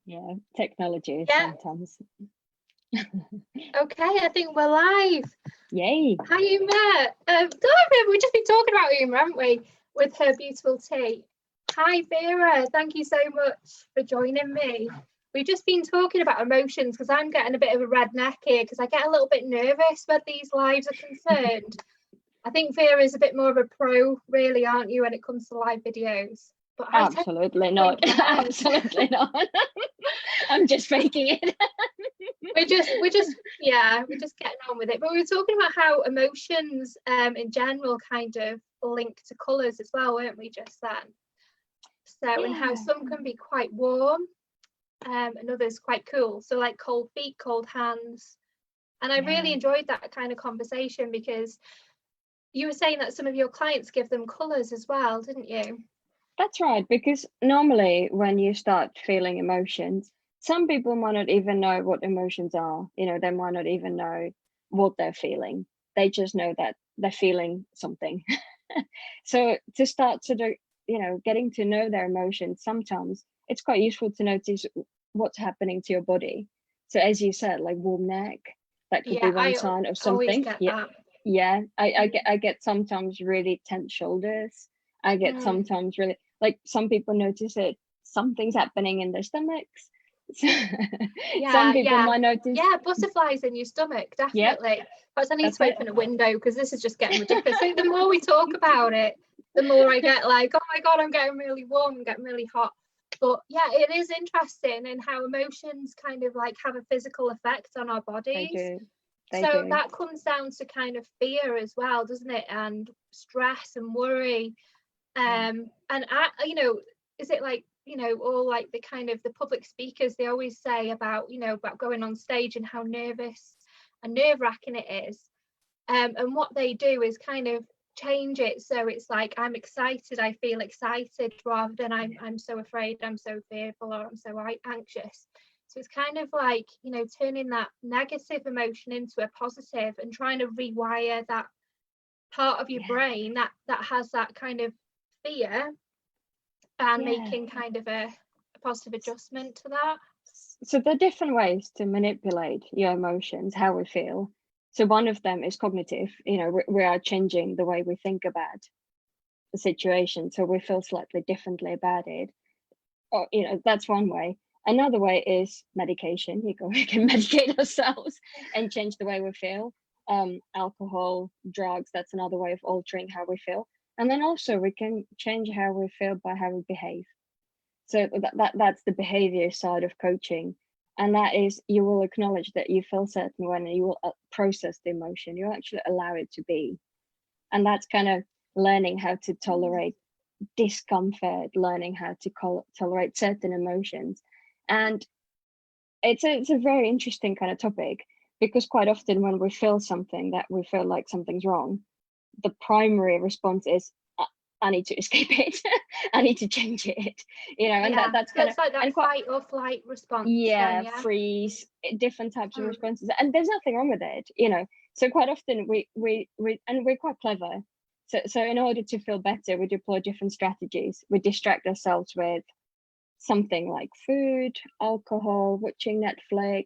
Yeah, technology is Yeah. sometimes. Okay, I think we're live. Yay. Hi, Uma. We've just been talking about Uma, haven't we? With her beautiful tea. Hi, Vera. Thank you so much for joining me. We've just been talking about emotions because I'm getting a bit of a red neck here because I get a little bit nervous when these lives are concerned. I think Vera's a bit more of a pro, really, aren't you, when it comes to live videos? But Absolutely not. Absolutely not. I'm just faking it. we're just getting on with it. But we were talking about how emotions in general kind of link to colours as well, weren't we, just then? So, and how some can be quite warm and others quite cool. So like cold feet, cold hands. And I really enjoyed that kind of conversation because you were saying that some of your clients give them colours as well, didn't you? That's right, because normally when you start feeling emotions, some people might not even know what emotions are. You know, they might not even know what they're feeling. They just know that they're feeling something. So to start sort of, you know, getting to know their emotions, sometimes it's quite useful to notice what's happening to your body. So as you said, like warm neck, that could be one sign of something. Yeah, I get sometimes really tense shoulders. I get sometimes really, like, some people notice it, something's happening in their stomachs. Some people might notice butterflies in your stomach, definitely. Perhaps I need to open a window because this is just getting ridiculous. I think the more we talk about it, the more I get like, oh my god, I'm getting really warm, I'm getting really hot. But yeah, it is interesting in how emotions kind of like have a physical effect on our bodies. They do. That comes down to kind of fear as well, doesn't it? And stress and worry. And I, you know, is it like, you know, all like the kind of the public speakers, they always say about, you know, about going on stage and how nervous and nerve-wracking it is. And what they do is kind of change it so it's like, I'm excited, I feel excited, rather than I'm so afraid, I'm so fearful, or I'm so anxious. So it's kind of like, you know, turning that negative emotion into a positive and trying to rewire that part of your brain that has that kind of fear, and making kind of a positive adjustment to that. So there are different ways to manipulate your emotions, how we feel. So one of them is cognitive. You know, we are changing the way we think about the situation, so we feel slightly differently about it. Or, you know, that's one way. Another way is medication. We can medicate ourselves and change the way we feel. Alcohol, drugs, that's another way of altering how we feel. And then also we can change how we feel by how we behave. So that's the behavior side of coaching. And that is, you will acknowledge that you feel certain way and you will process the emotion. You actually allow it to be. And that's kind of learning how to tolerate discomfort, learning how to tolerate certain emotions. And it's a very interesting kind of topic, because quite often when we feel something that we feel like something's wrong, the primary response is, I need to escape it. I need to change it. You know, and that's kind of like that fight or flight response. Freeze, different types of responses, and there's nothing wrong with it. You know, so quite often we and we're quite clever. So in order to feel better, we deploy different strategies. We distract ourselves with something like food, alcohol, watching Netflix,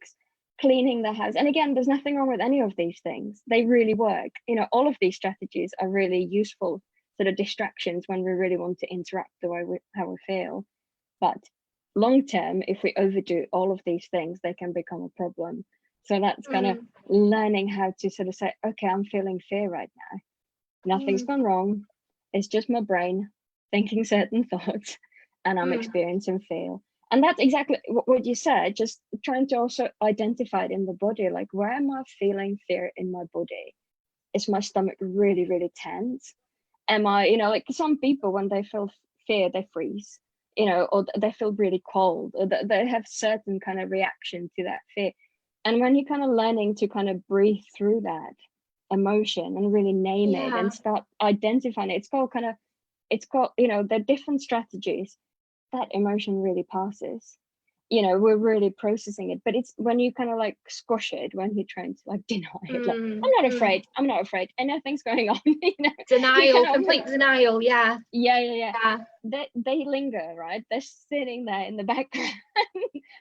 cleaning the house. And again, there's nothing wrong with any of these things. They really work. You know, all of these strategies are really useful sort of distractions when we really want to interact the way how we feel. But long term, if we overdo all of these things, they can become a problem. So that's kind of learning how to sort of say, okay, I'm feeling fear right now. Nothing's gone wrong. It's just my brain thinking certain thoughts, and I'm experiencing fear. And that's exactly what you said, just trying to also identify it in the body. Like, where am I feeling fear in my body? Is my stomach really, really tense? Am I, you know, like some people, when they feel fear, they freeze, you know, or they feel really cold, or they have certain kind of reaction to that fear. And when you're kind of learning to kind of breathe through that emotion and really name it and start identifying it, it's called, you know, the different strategies, that emotion really passes. we're really processing it. But it's when you kind of like squash it, when you're trying to like deny it, like, I'm not afraid and nothing's going on. Denial, complete denial. Yeah. They linger, right? They're sitting there in the background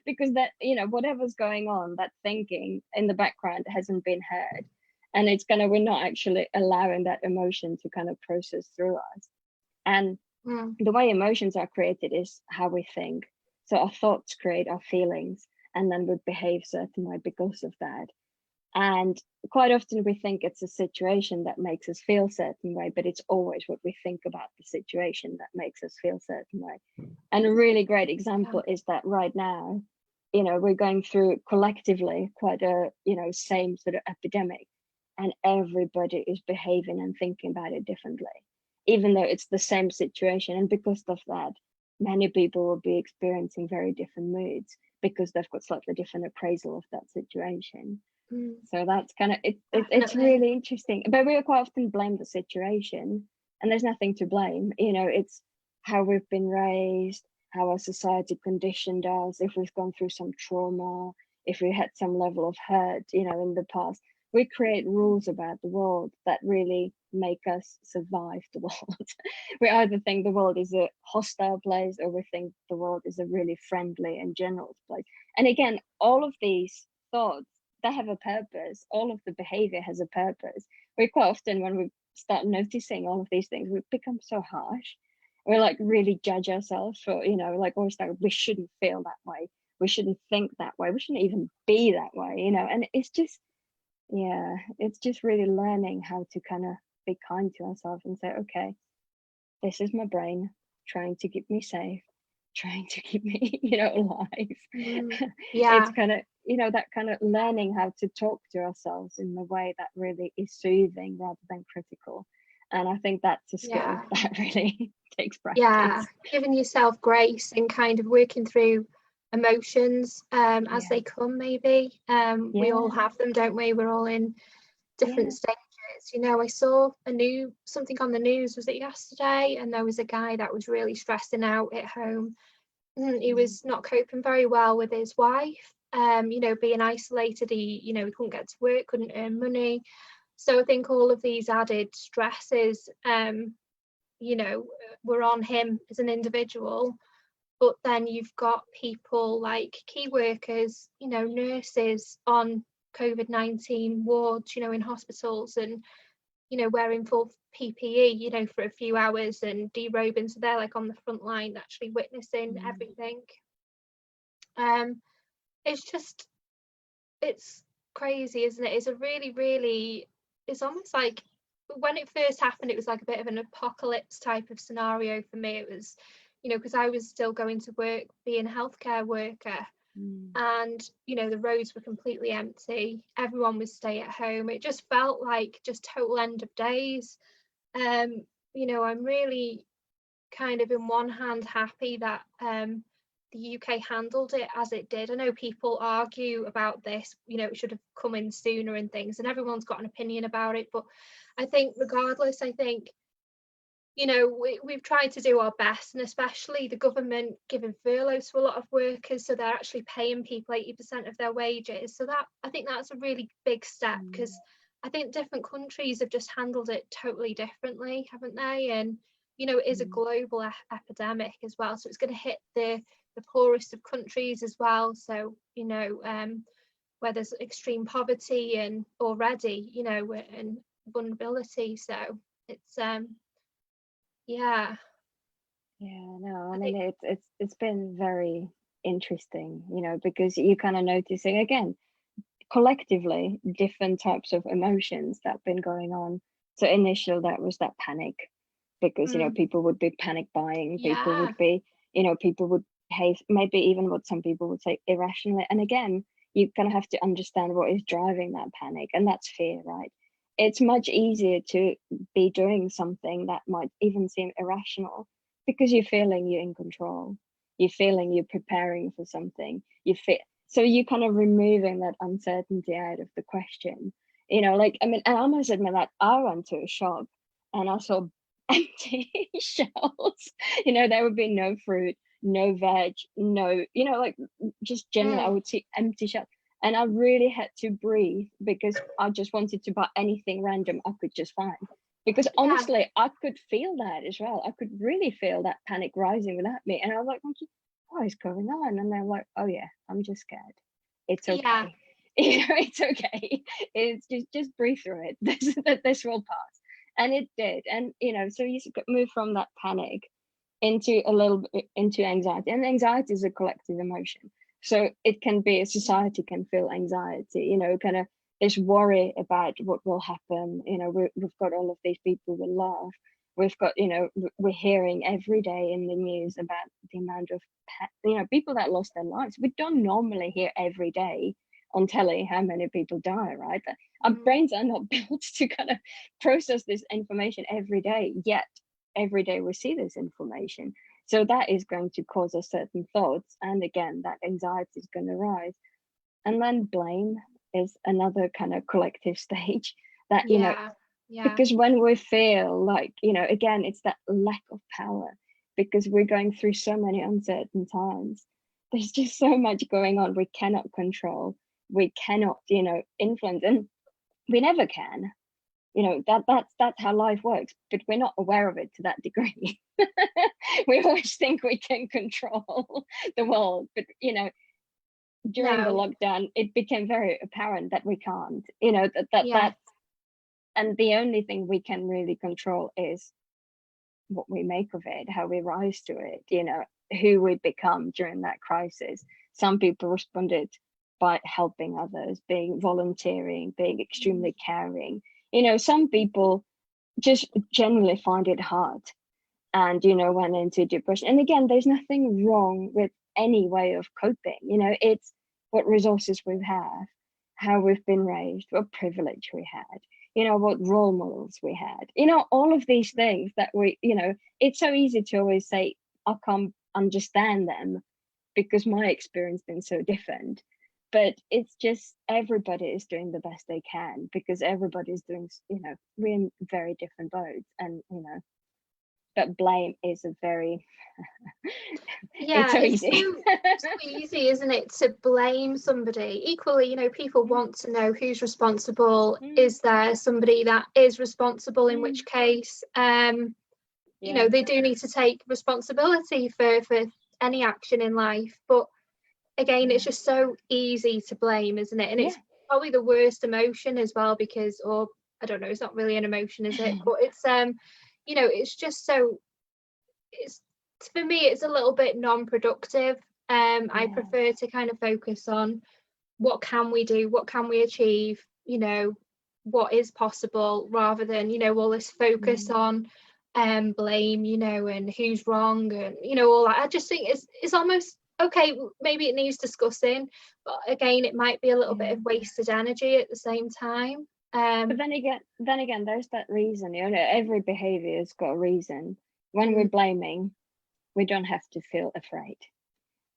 because that, whatever's going on, that thinking in the background hasn't been heard, and it's we're not actually allowing that emotion to kind of process through us. And the way emotions are created is how we think. So our thoughts create our feelings, and then we behave certain way because of that. And quite often we think it's a situation that makes us feel certain way, but it's always what we think about the situation that makes us feel certain way. And a really great example is that right now, we're going through collectively quite a, same sort of epidemic, and everybody is behaving and thinking about it differently, even though it's the same situation. And because of that, many people will be experiencing very different moods because they've got slightly different appraisal of that situation. So that's kind of it's really interesting. But we quite often blame the situation, and there's nothing to blame. It's how we've been raised, how our society conditioned us, if we've gone through some trauma, if we had some level of hurt, in the past. We create rules about the world that really make us survive the world. We either think the world is a hostile place, or we think the world is a really friendly and generous place. And again, all of these thoughts, they have a purpose. All of the behavior has a purpose. We quite often, when we start noticing all of these things, we become so harsh. We like really judge ourselves for, like always like, we shouldn't feel that way. We shouldn't think that way. We shouldn't even be that way, and it's just, it's just really learning how to kind of be kind to ourselves and say, okay, this is my brain trying to keep me safe, trying to keep me, alive. It's kind of, that kind of learning how to talk to ourselves in a way that really is soothing rather than critical. And I think that's a skill that really takes practice. Giving yourself grace and kind of working through emotions as they come, maybe. We all have them, don't we? We're all in different stages. I saw something on the news, was it yesterday? And there was a guy that was really stressing out at home. He was not coping very well with his wife, being isolated. He couldn't get to work, couldn't earn money. So I think all of these added stresses, were on him as an individual. But then you've got people like key workers, nurses on COVID-19 wards, in hospitals, and, wearing full PPE, for a few hours and derobing. So they're like on the front line, actually witnessing everything. It's crazy, isn't it? It's a really, really, it's almost like when it first happened, it was like a bit of an apocalypse type of scenario for me. It was, because I was still going to work, being a healthcare worker, and the roads were completely empty. Everyone was stay at home. It just felt like just total end of days. I'm really kind of in one hand happy that the UK handled it as it did. I know people argue about this, it should have come in sooner and things, and everyone's got an opinion about it. But I think regardless, we've tried to do our best, and especially the government giving furloughs to a lot of workers, so they're actually paying people 80% of their wages. So that, I think that's a really big step, because I think different countries have just handled it totally differently, haven't they? And it is a global epidemic as well, so it's going to hit the poorest of countries as well. So where there's extreme poverty and already and vulnerability. So it's it's been very interesting, because you're kind of noticing again collectively different types of emotions that have been going on. So initially that was that panic, because people would be panic buying, people would be people would behave maybe even what some people would say irrationally. And again, you kind of have to understand what is driving that panic, and that's fear, right? It's much easier to be doing something that might even seem irrational because you're feeling you're in control. You're feeling you're preparing for something. So you're kind of removing that uncertainty out of the question. And I must admit that I went to a shop and I saw empty shelves. There would be no fruit, no veg, no, like just generally I would see empty shelves. And I really had to breathe because I just wanted to buy anything random I could just find. Because honestly, I could feel that as well. I could really feel that panic rising without me. And I was like, what is going on? And they're like, oh yeah, I'm just scared. It's okay. It's okay. It's just breathe through it. This will pass. And it did. And so you move from that panic into into anxiety. And anxiety is a collective emotion. So it can be, a society can feel anxiety, kind of this worry about what will happen. We've got all of these people we love. We've got, we're hearing every day in the news about the amount of, people that lost their lives. We don't normally hear every day on telly how many people die, right? Our brains are not built to kind of process this information every day, yet every day we see this information. So that is going to cause us certain thoughts. And again, that anxiety is going to rise. And then blame is another kind of collective stage that, because when we feel like, again, it's that lack of power, because we're going through so many uncertain times. There's just so much going on we cannot control. We cannot, influence, and we never can. That's how life works, but we're not aware of it to that degree. We always think we can control the world, but during the lockdown it became very apparent that we can't. That's, and the only thing we can really control is what we make of it, how we rise to it, who we become during that crisis. Some people responded by helping others, being volunteering, being extremely caring. Some people just generally find it hard and, went into depression. And again, there's nothing wrong with any way of coping. It's what resources we have, how we've been raised, what privilege we had, what role models we had, all of these things that we, it's so easy to always say, I can't understand them because my experience has been so different. But it's just, everybody is doing the best they can, because everybody's doing, we're in very different boats. And, but blame is a very, it's so easy. It's so easy, isn't it, to blame somebody. Equally, people want to know who's responsible. Is there somebody that is responsible, in which case, they do need to take responsibility for any action in life. But again, it's just so easy to blame, isn't it? And it's probably the worst emotion as well, because, or I don't know, it's not really an emotion, is it? But it's it's just so, it's, for me, it's a little bit non-productive. I prefer to kind of focus on what can we do, what can we achieve, what is possible, rather than all this focus on blame, and who's wrong, and all that. I just think it's almost, okay, maybe it needs discussing, but again, it might be a little bit of wasted energy at the same time. But then again, there's that reason. Every behavior has got a reason. When we're blaming, we don't have to feel afraid.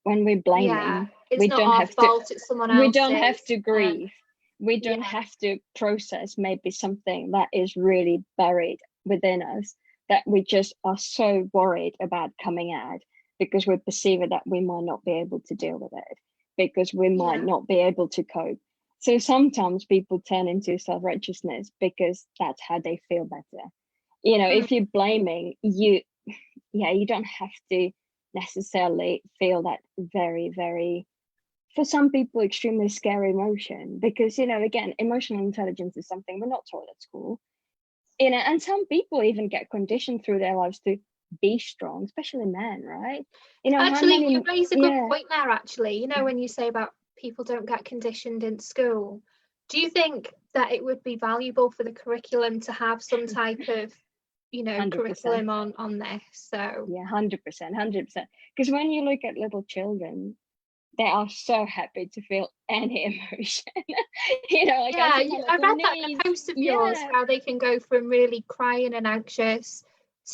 When we're blaming, we don't have fault, it's someone else's. We don't have to grieve. We don't have to process maybe something that is really buried within us, that we just are so worried about coming out, because we perceive it that we might not be able to deal with it, because we might not be able to cope. So sometimes people turn into self-righteousness because that's how they feel better. If you're blaming, you don't have to necessarily feel that very, very, for some people, extremely scary emotion, because, again, emotional intelligence is something we're not taught at school. And some people even get conditioned through their lives to be strong, especially men, right? Actually, you raise a good point there, actually. When you say about people don't get conditioned in school, do you think that it would be valuable for the curriculum to have some type of 100%. Curriculum on this? So 100%. Because when you look at little children, they are so happy to feel any emotion. I read that in a post of yours, how they can go from really crying and anxious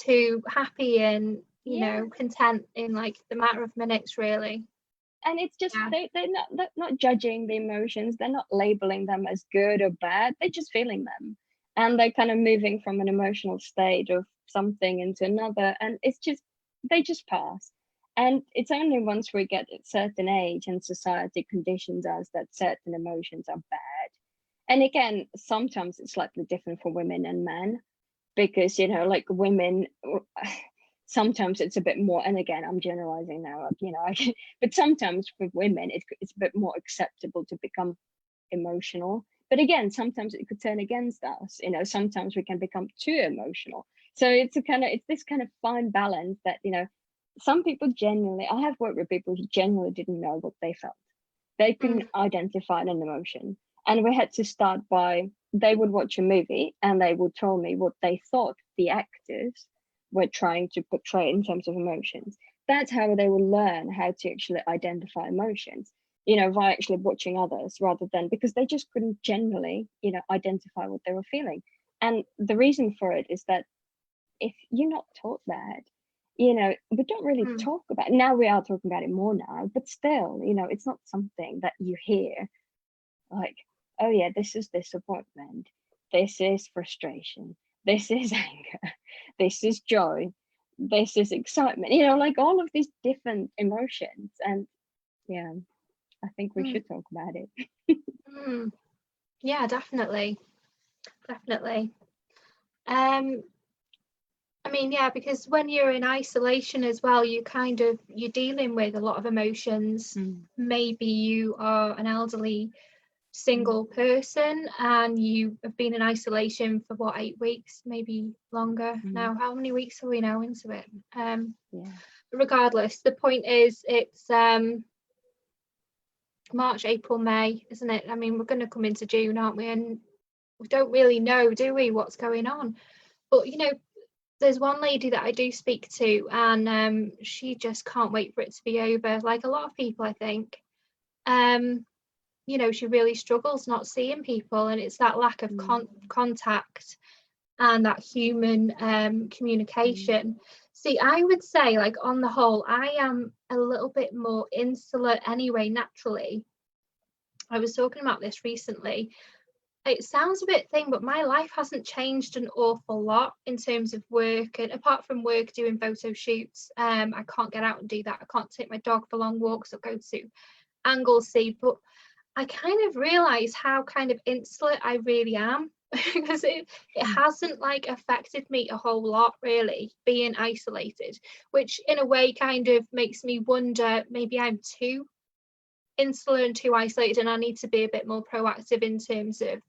to happy and content in like the matter of minutes, really. And it's just they're not judging the emotions, they're not labeling them as good or bad, they're just feeling them, and they're kind of moving from an emotional state of something into another, and it's just, they just pass. And it's only once we get at a certain age and society conditions us that certain emotions are bad. And again, sometimes it's slightly different for women and men, because, you know, like women, sometimes it's a bit more, and again, I'm generalizing now, you know, but sometimes for women, it's a bit more acceptable to become emotional. But again, sometimes it could turn against us, you know, sometimes we can become too emotional. So it's this kind of fine balance that, you know, some people genuinely, I have worked with people who genuinely didn't know what they felt. They couldn't identify an emotion. And we had to start by, they would watch a movie and they would tell me what they thought the actors were trying to portray in terms of emotions. That's how they would learn how to actually identify emotions, you know, by actually watching others, rather than, because they just couldn't generally, you know, identify what they were feeling. And the reason for it is that if you're not taught that, you know, we don't really talk about it. Now we are talking about it more now, but still, you know, it's not something that you hear like, oh yeah, this is disappointment, this is frustration, this is anger, this is joy, this is excitement, you know, like all of these different emotions. And yeah, I think we should talk about it. Yeah, definitely. I mean, yeah, because when you're in isolation as well, you're dealing with a lot of emotions. Maybe you are an elderly single person and you have been in isolation for what, 8 weeks, maybe longer now. How many weeks are we now into it? Regardless, the point is, it's March, April, May, isn't it? I mean, we're going to come into June, aren't we? And we don't really know, do we, what's going on? But, you know, there's one lady that I do speak to, and she just can't wait for it to be over. Like a lot of people, I think. You know, she really struggles not seeing people, and it's that lack of contact and that human communication. See, I would say, like, on the whole, I am a little bit more insular anyway, naturally. I was talking about this recently. It sounds a bit thing, but my life hasn't changed an awful lot in terms of work. And apart from work, doing photo shoots, I can't get out and do that. I can't take my dog for long walks or go to Anglesey. But I kind of realise how kind of insular I really am, because it hasn't like affected me a whole lot, really, being isolated, which in a way kind of makes me wonder, maybe I'm too insular and too isolated, and I need to be a bit more proactive in terms of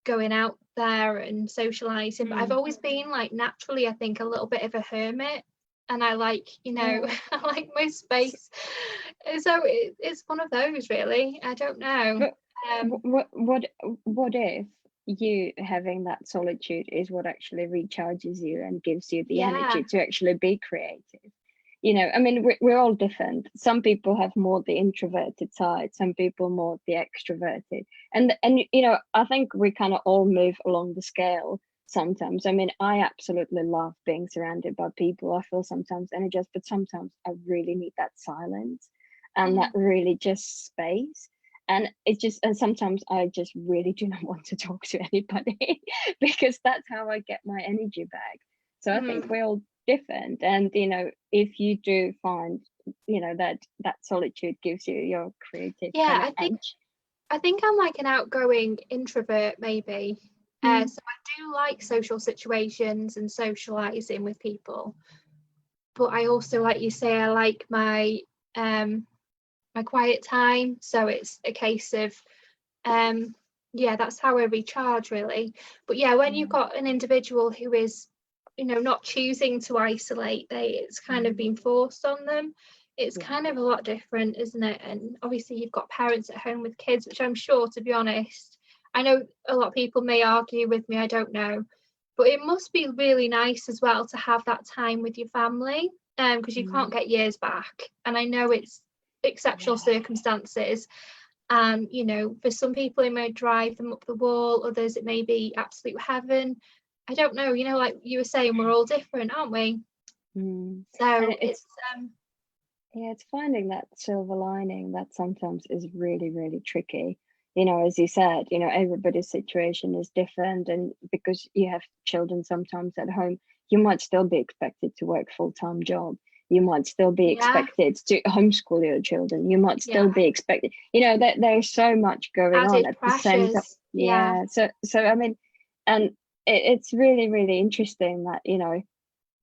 going out there and socializing. But I've always been, like, naturally, I think, a little bit of a hermit, and I like, you know, I like my space. So it's one of those, really. I don't know. But what if you having that solitude is what actually recharges you and gives you the energy to actually be creative? You know, I mean, we're all different. Some people have more the introverted side, some people more the extroverted, and you know, I think we kind of all move along the scale sometimes. I mean, I absolutely love being surrounded by people. I feel sometimes energized, but sometimes I really need that silence and that really just space. And it's just, and sometimes I just really do not want to talk to anybody because that's how I get my energy back. So I think we're all different. And, you know, if you do find, you know, that solitude gives you your creative kind of edge. I think I'm like an outgoing introvert, maybe. So I do like social situations and socializing with people. But I also, like you say, I like my my quiet time. So it's a case of that's how I recharge, really. But yeah, when you've got an individual who is, you know, not choosing to isolate, it's kind of been forced on them. It's kind of a lot different, isn't it? And obviously you've got parents at home with kids, which I'm sure, to be honest, I know a lot of people may argue with me, I don't know, but it must be really nice as well to have that time with your family, because you can't get years back. And I know it's exceptional circumstances, and, you know, for some people it may drive them up the wall, others it may be absolute heaven. I don't know, you know, like you were saying, we're all different, aren't we? So it's finding that silver lining that sometimes is really, really tricky. You know, as you said, you know, everybody's situation is different, and because you have children sometimes at home, you might still be expected to work full-time job. You might still be expected to homeschool your children. You might still be expected, that there's so much going on at pressures. the same time. Yeah. So I mean, and it's really, really interesting that,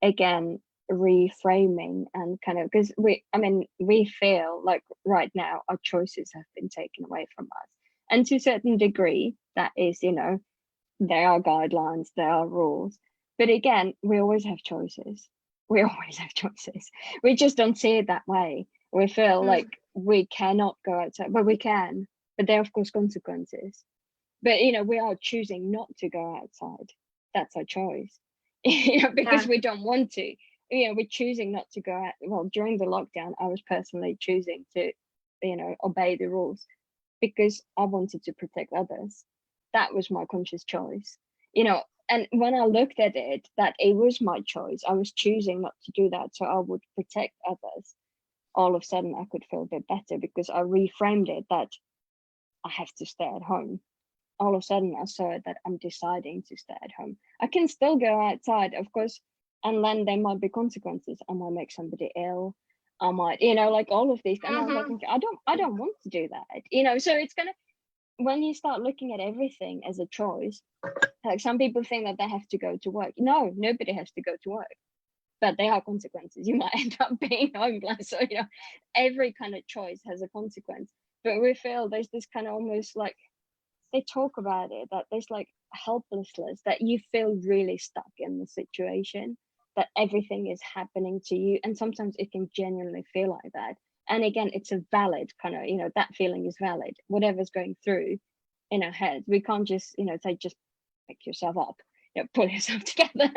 again, reframing and kind of, because we feel like right now our choices have been taken away from us. And to a certain degree, that is, there are guidelines, there are rules. But again, we always have choices. We always have choices. We just don't see it that way. We feel like we cannot go outside, but we can. But there are, of course, consequences. But, we are choosing not to go outside. That's our choice, because we don't want to. We're choosing not to go out. Well, during the lockdown, I was personally choosing to, obey the rules because I wanted to protect others. That was my conscious choice, and when I looked at it, that it was my choice. I was choosing not to do that so I would protect others. All of a sudden, I could feel a bit better because I reframed it that I have to stay at home. All of a sudden, I saw it that I'm deciding to stay at home. I can still go outside, of course, and then there might be consequences. I might make somebody ill. I might, like all of these. And I'm like, I don't want to do that, So it's gonna, when you start looking at everything as a choice, like some people think that they have to go to work. No, nobody has to go to work, but there are consequences. You might end up being homeless. So, every kind of choice has a consequence. But we feel there's this kind of almost like, they talk about it, that there's like helplessness, that you feel really stuck in the situation, that everything is happening to you. And sometimes it can genuinely feel like that. And again, it's a valid kind of, that feeling is valid. Whatever's going through in our heads, we can't just, say, just pick yourself up, pull yourself together,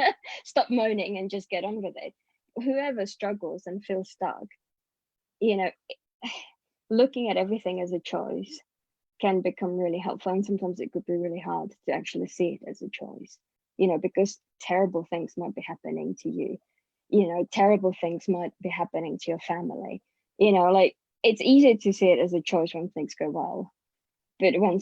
stop moaning and just get on with it. Whoever struggles and feels stuck, looking at everything as a choice can become really helpful. And sometimes it could be really hard to actually see it as a choice, because terrible things might be happening to you. Terrible things might be happening to your family. Like, it's easy to see it as a choice when things go well. But when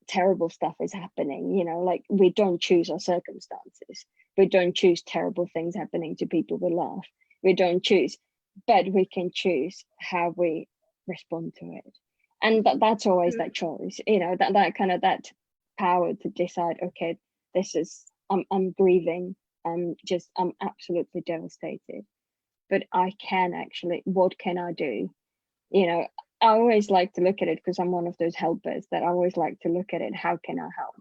terrible stuff is happening, like, we don't choose our circumstances. We don't choose terrible things happening to people we love. We don't choose, but we can choose how we respond to it. And that's always that choice, that kind of, that power to decide, okay, this is, I'm grieving. I'm absolutely devastated, but I can actually, what can I do? I always like to look at it, because I'm one of those helpers, that I always like to look at it. How can I help?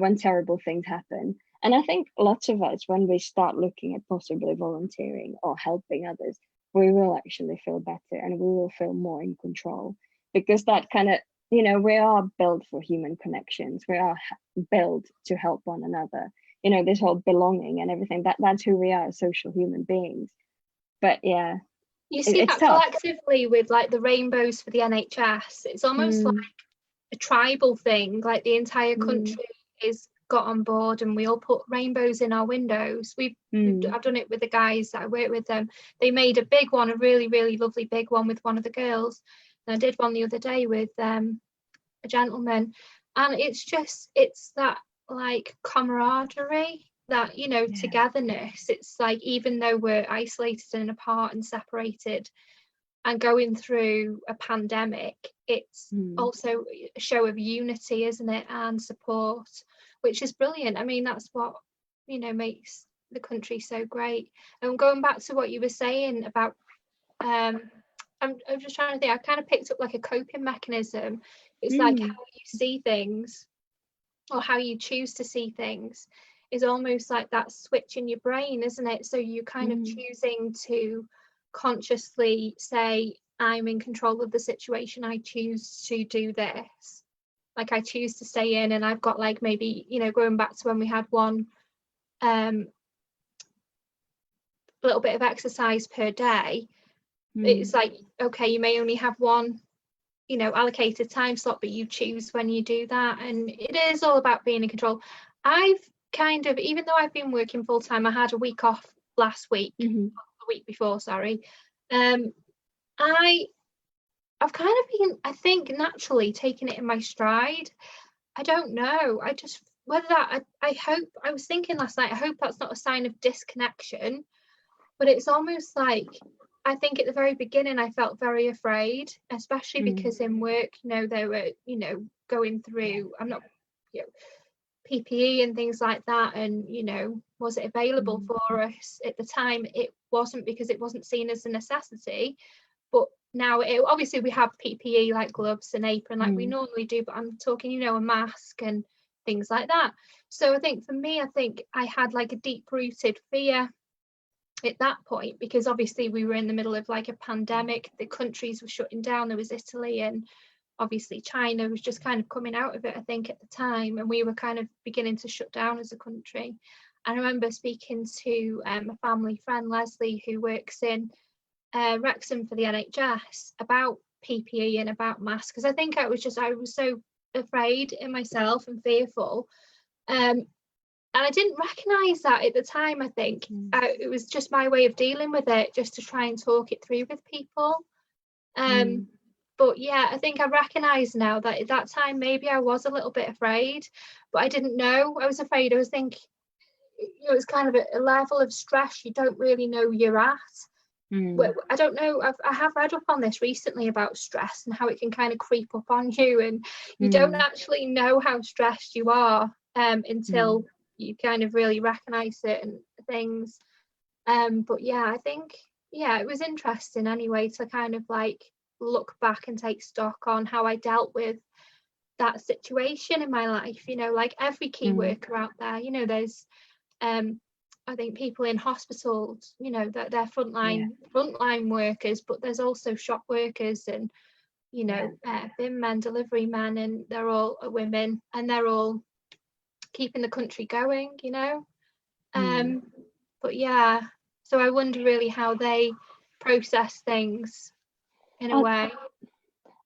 When terrible things happen. And I think lots of us, when we start looking at possibly volunteering or helping others, we will actually feel better and we will feel more in control, because that kind of, we are built for human connections. We are built to help one another. This whole belonging and everything, that's who we are as social human beings. But yeah, you see that tough. Collectively with like the rainbows for the NHS. It's almost like a tribal thing. Like the entire country is got on board, and we all put rainbows in our windows. I've done it with the guys that I work with. Them, they made a big one, a really, really lovely big one with one of the girls. And I did one the other day with a gentleman, and it's that like camaraderie, that togetherness. It's like, even though we're isolated and apart and separated and going through a pandemic, it's also a show of unity, isn't it, and support, which is brilliant. I mean, that's what makes the country so great. And going back to what you were saying about I'm just trying to think, I kind of picked up like a coping mechanism. It's like how you see things, or how you choose to see things, is almost like that switch in your brain, isn't it? So you're kind of choosing to consciously say, I'm in control of the situation. I choose to do this. Like, I choose to stay in, and I've got like, maybe, going back to when we had one little bit of exercise per day. It's like, okay, you may only have one allocated time slot, but you choose when you do that. And it is all about being in control. I've kind of, even though I've been working full time, I had a week off last week, the week before, sorry. I've kind of been, I think, naturally taking it in my stride. I don't know, I just, whether that, I hope, I was thinking last night, I hope that's not a sign of disconnection, but it's almost like I think at the very beginning I felt very afraid, especially because in work, they were, going through, I'm not, PPE and things like that, and was it available for us at the time? It wasn't, because it wasn't seen as a necessity. But now obviously we have PPE like gloves and apron like we normally do, but I'm talking a mask and things like that. So I think for me, I had like a deep-rooted fear at that point, because obviously we were in the middle of like a pandemic, the countries were shutting down. There was Italy, and obviously China was just kind of coming out of it, I think, at the time, and we were kind of beginning to shut down as a country. I remember speaking to a family friend, Leslie, who works in Wrexham for the NHS, about PPE and about masks, because I think I was so afraid in myself and fearful, and I didn't recognise that at the time. I think it was just my way of dealing with it, just to try and talk it through with people. But yeah, I think I recognise now that at that time maybe I was a little bit afraid, but I didn't know I was afraid. I was thinking, it's kind of a level of stress you don't really know you're at. I don't know, I have read up on this recently about stress and how it can kind of creep up on you, and you don't actually know how stressed you are until you kind of really recognise it and things. But yeah, I think, it was interesting anyway to kind of like look back and take stock on how I dealt with that situation in my life. Like every key worker out there, there's I think people in hospitals, that they're frontline workers, but there's also shop workers and bin men, delivery men, and they're all women, and they're all keeping the country going. But yeah, so I wonder really how they process things in a way.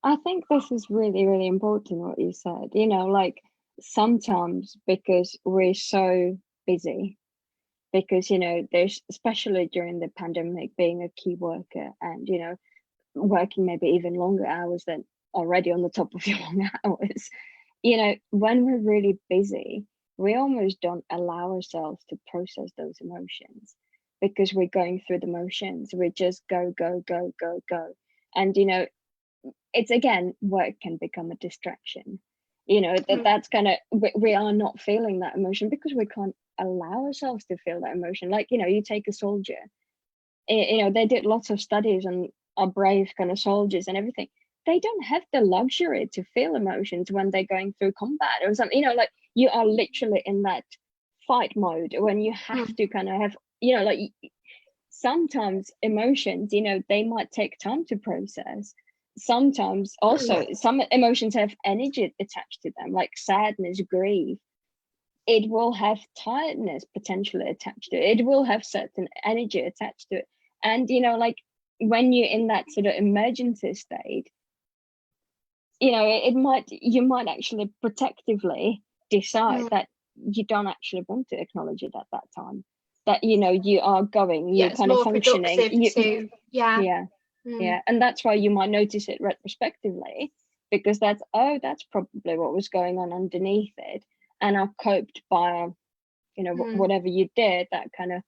I think this is really, really important what you said. Like sometimes because we're so busy, because there's, especially during the pandemic, being a key worker and working maybe even longer hours than already on the top of your long hours, when we're really busy, we almost don't allow ourselves to process those emotions, because we're going through the motions. We just go, and it's, again, work can become a distraction. That's kind of, we are not feeling that emotion because we can't allow ourselves to feel that emotion. Like you take a soldier, they did lots of studies on our brave kind of soldiers and everything. They don't have the luxury to feel emotions when they're going through combat or something. Like you are literally in that fight mode when you have to kind of have, like sometimes emotions, they might take time to process. Sometimes also some emotions have energy attached to them, like sadness, grief. It will have tiredness potentially attached to it. It will have certain energy attached to it. And like when you're in that sort of emergency state, you might actually protectively decide that you don't actually want to acknowledge it at that time, that you are going, you're kind of functioning. And that's why you might notice it retrospectively, because that's probably what was going on underneath it, and I coped by whatever you did, that kind of.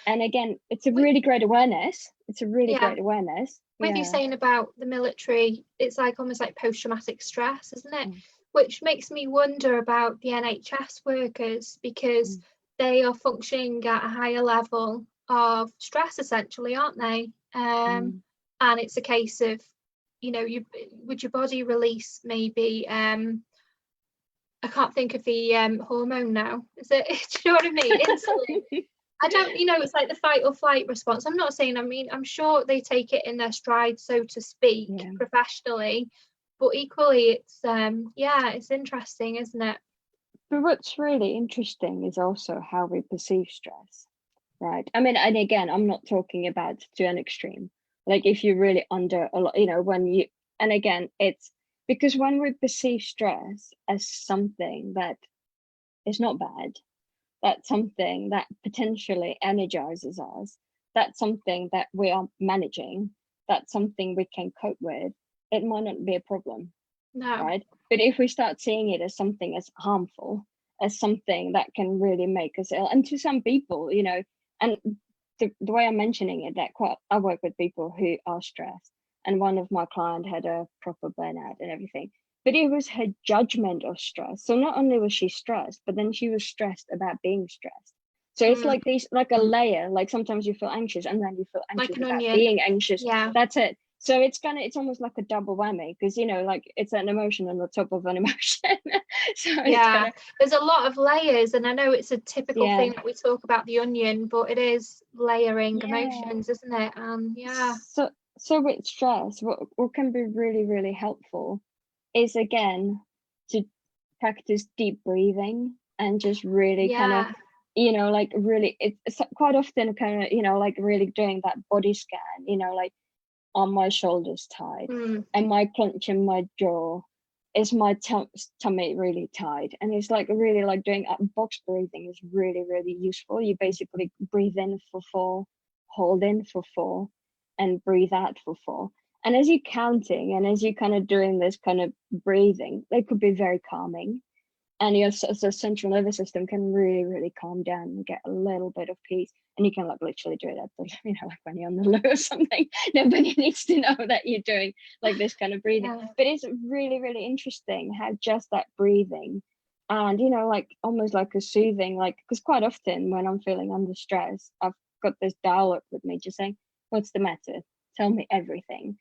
And again, it's a really great awareness. Great awareness. With you saying about the military, it's like almost like post-traumatic stress, isn't it? Which makes me wonder about the NHS workers, because they are functioning at a higher level of stress, essentially, aren't they? And it's a case of, would your body release maybe I can't think of the hormone now. Is it? Do you know what I mean? Insulin. I don't, it's like the fight or flight response. I'm not saying, I'm sure they take it in their stride, so to speak, professionally, but equally it's interesting, isn't it? But what's really interesting is also how we perceive stress, right? I mean, and again, I'm not talking about to an extreme. Like if you're really under a lot, and again, it's because when we perceive stress as something that is not bad, that's something that potentially energizes us, that's something that we are managing, that's something we can cope with, it might not be a problem. No. Right? But if we start seeing it as something as harmful, as something that can really make us ill, and to some people, and the way I'm mentioning it, that I work with people who are stressed, and one of my clients had a proper burnout and everything, but it was her judgment of stress. So not only was she stressed, but then she was stressed about being stressed. So it's like these, like a layer, like sometimes you feel anxious and then you feel anxious like an about onion. being anxious. Yeah. That's it. So it's almost like a double whammy, because, you know, like it's an emotion on the top of an emotion. So yeah, there's a lot of layers, and I know it's a typical thing that we talk about the onion, but it is layering emotions, isn't it? So with stress, what can be really, really helpful is, again, to practice deep breathing and just really kind of, you know, like really, it's quite often kind of, you know, like really doing that body scan, you know, like, are my shoulders tight? Am I clenching my jaw? Is my tummy really tight? And it's like really like doing box breathing is really, really useful. You basically breathe in for 4, hold in for 4, and breathe out for 4. And as you're counting and as you're kind of doing this kind of breathing, they could be very calming. And your central nervous system can really, really calm down and get a little bit of peace. And you can like literally do it at the, you know, like when you're on the loo or something. Nobody needs to know that you're doing like this kind of breathing. But it's really, really interesting how just that breathing and, you know, like almost like a soothing, like, because quite often when I'm feeling under stress, I've got this dialogue with me just saying, what's the matter? Tell me everything.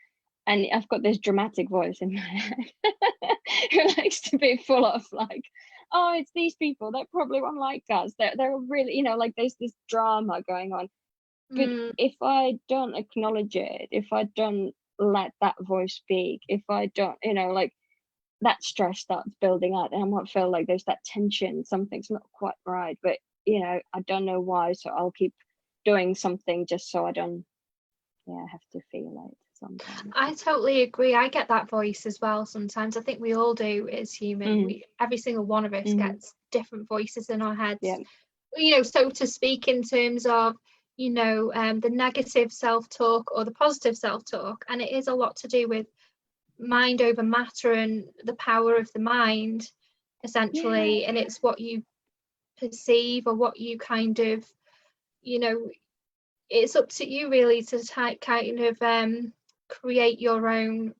And I've got this dramatic voice in my head who likes to be full of like, oh, it's these people that probably won't like us. They're really, you know, like there's this drama going on. But if I don't acknowledge it, if I don't let that voice speak, if I don't, you know, like that stress starts building up, and I might feel like there's that tension, something's not quite right, but, you know, I don't know why. So I'll keep doing something just so I don't, have to feel it. Sometimes. I totally agree. I get that voice as well sometimes. I think we all do as human. Every single one of us gets different voices in our heads, you know, so to speak, in terms of, you know, the negative self-talk or the positive self-talk. And it is a lot to do with mind over matter and the power of the mind, essentially. And it's what you perceive or what you kind of, you know, it's up to you really to kind of create your own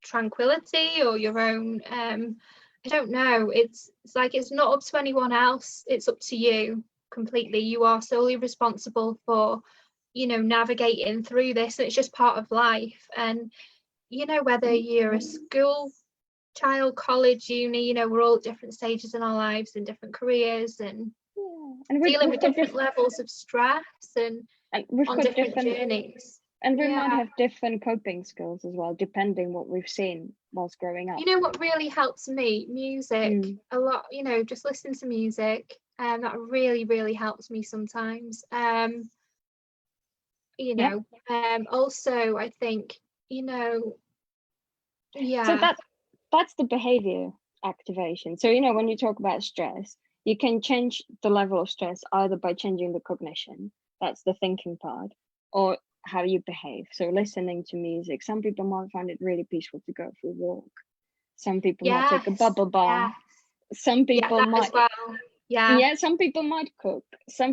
tranquility or your own I don't know, it's like it's not up to anyone else, it's up to you completely. You are solely responsible for, you know, navigating through this, and it's just part of life. And, you know, whether you're a school child, college, uni, you know, we're all at different stages in our lives and different careers, and dealing with different levels of stress and we've on got different journeys. And we might have different coping skills as well, depending what we've seen whilst growing up. You know what really helps me? Music. A lot, you know, just listen to music. That really, really helps me sometimes. You know, also I think, you know, So that's the behavior activation. So, you know, when you talk about stress, you can change the level of stress either by changing the cognition, that's the thinking part, or how you behave. So listening to music, some people might find it really peaceful to go for a walk. Some people might take a bubble bath. Some people might as well. Some people might cook. Some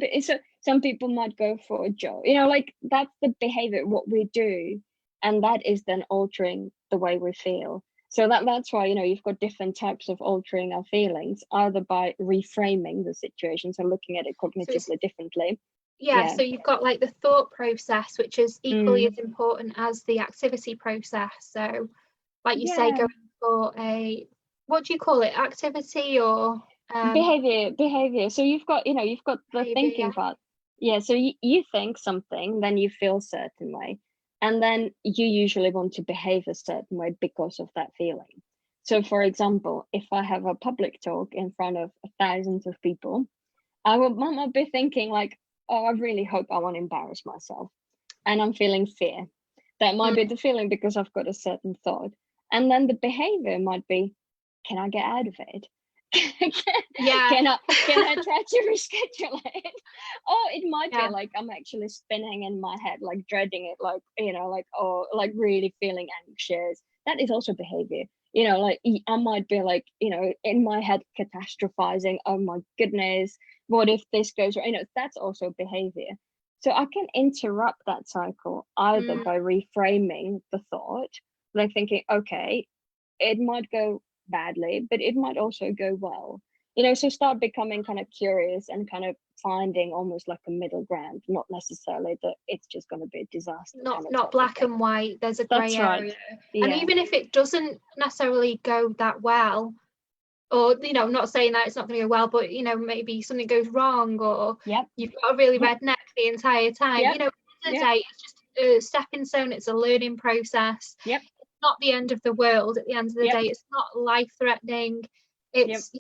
people might go for a jog. You know, like that's the behavior, what we do, and that is then altering the way we feel. So that's why, you know, you've got different types of altering our feelings, either by reframing the situation, so looking at it cognitively differently. So you've got like the thought process, which is equally as important as the activity process. So like you say, going for a, what do you call it, activity or behavior. So you've got the thinking part. So you think something, then you feel a certain way, and then you usually want to behave a certain way because of that feeling. So for example, if I have a public talk in front of thousands of people, I might be thinking like, oh, I really hope I won't embarrass myself. And I'm feeling fear. That might be the feeling because I've got a certain thought. And then the behavior might be, can I get out of it? Can I try to reschedule it? Or it might be like I'm actually spinning in my head, like dreading it, like, you know, like, or like really feeling anxious. That is also behavior. You know, like I might be like, you know, in my head catastrophizing, oh my goodness, what if this goes wrong? You know, that's also behavior. So I can interrupt that cycle either by reframing the thought, like thinking, okay, it might go badly, but it might also go well. So start becoming kind of curious and kind of finding almost like a middle ground, not necessarily that it's just going to be a disaster. Not black and white. There's a grey area. Yeah. And even if it doesn't necessarily go that well, or not saying that it's not going to go well, but maybe something goes wrong, or you've got a really red neck the entire time. At the end of the day, it's just a stepping stone. It's a learning process. It's not the end of the world. At the end of the day, it's not life threatening. It's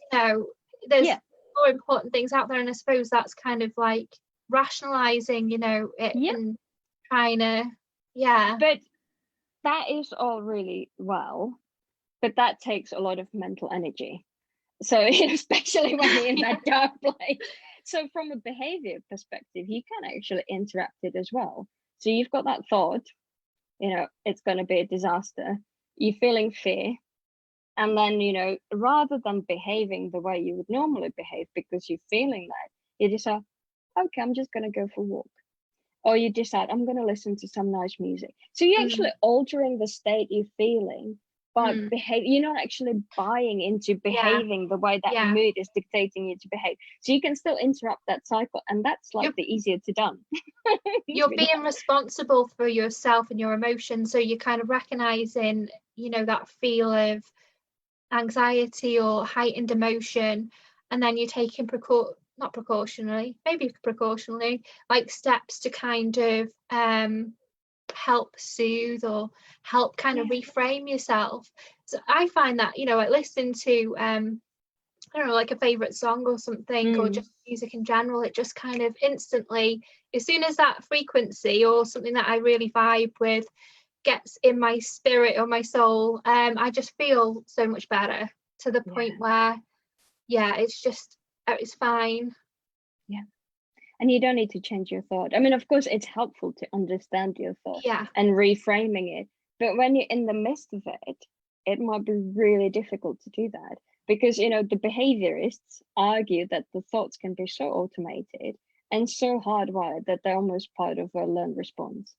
there's more important things out there, and I suppose that's kind of like rationalizing it and trying to but that is all really well, but that takes a lot of mental energy. So especially when you're in that dark place. So from a behavior perspective, you can actually interrupt it as well. So you've got that thought, it's going to be a disaster. You're feeling fear. And then, rather than behaving the way you would normally behave because you're feeling that, you decide, okay, I'm just going to go for a walk. Or you decide, I'm going to listen to some nice music. So you're actually altering the state you're feeling by behavior. You're not actually buying into behaving the way that mood is dictating you to behave. So you can still interrupt that cycle. And that's like the easier to done. You're being responsible for yourself and your emotions. So you're kind of recognizing, that feel of anxiety or heightened emotion, and then you're taking precautionally like steps to kind of help soothe or help kind of reframe yourself. So I find that like listening to I don't know, like a favorite song or something, or just music in general, it just kind of instantly, as soon as that frequency or something that I really vibe with gets in my spirit or my soul, I just feel so much better, to the point where it's fine. And you don't need to change your thought. I mean, of course it's helpful to understand your thought and reframing it, but when you're in the midst of it, it might be really difficult to do that, because the behaviorists argue that the thoughts can be so automated and so hardwired that they're almost part of a learned response.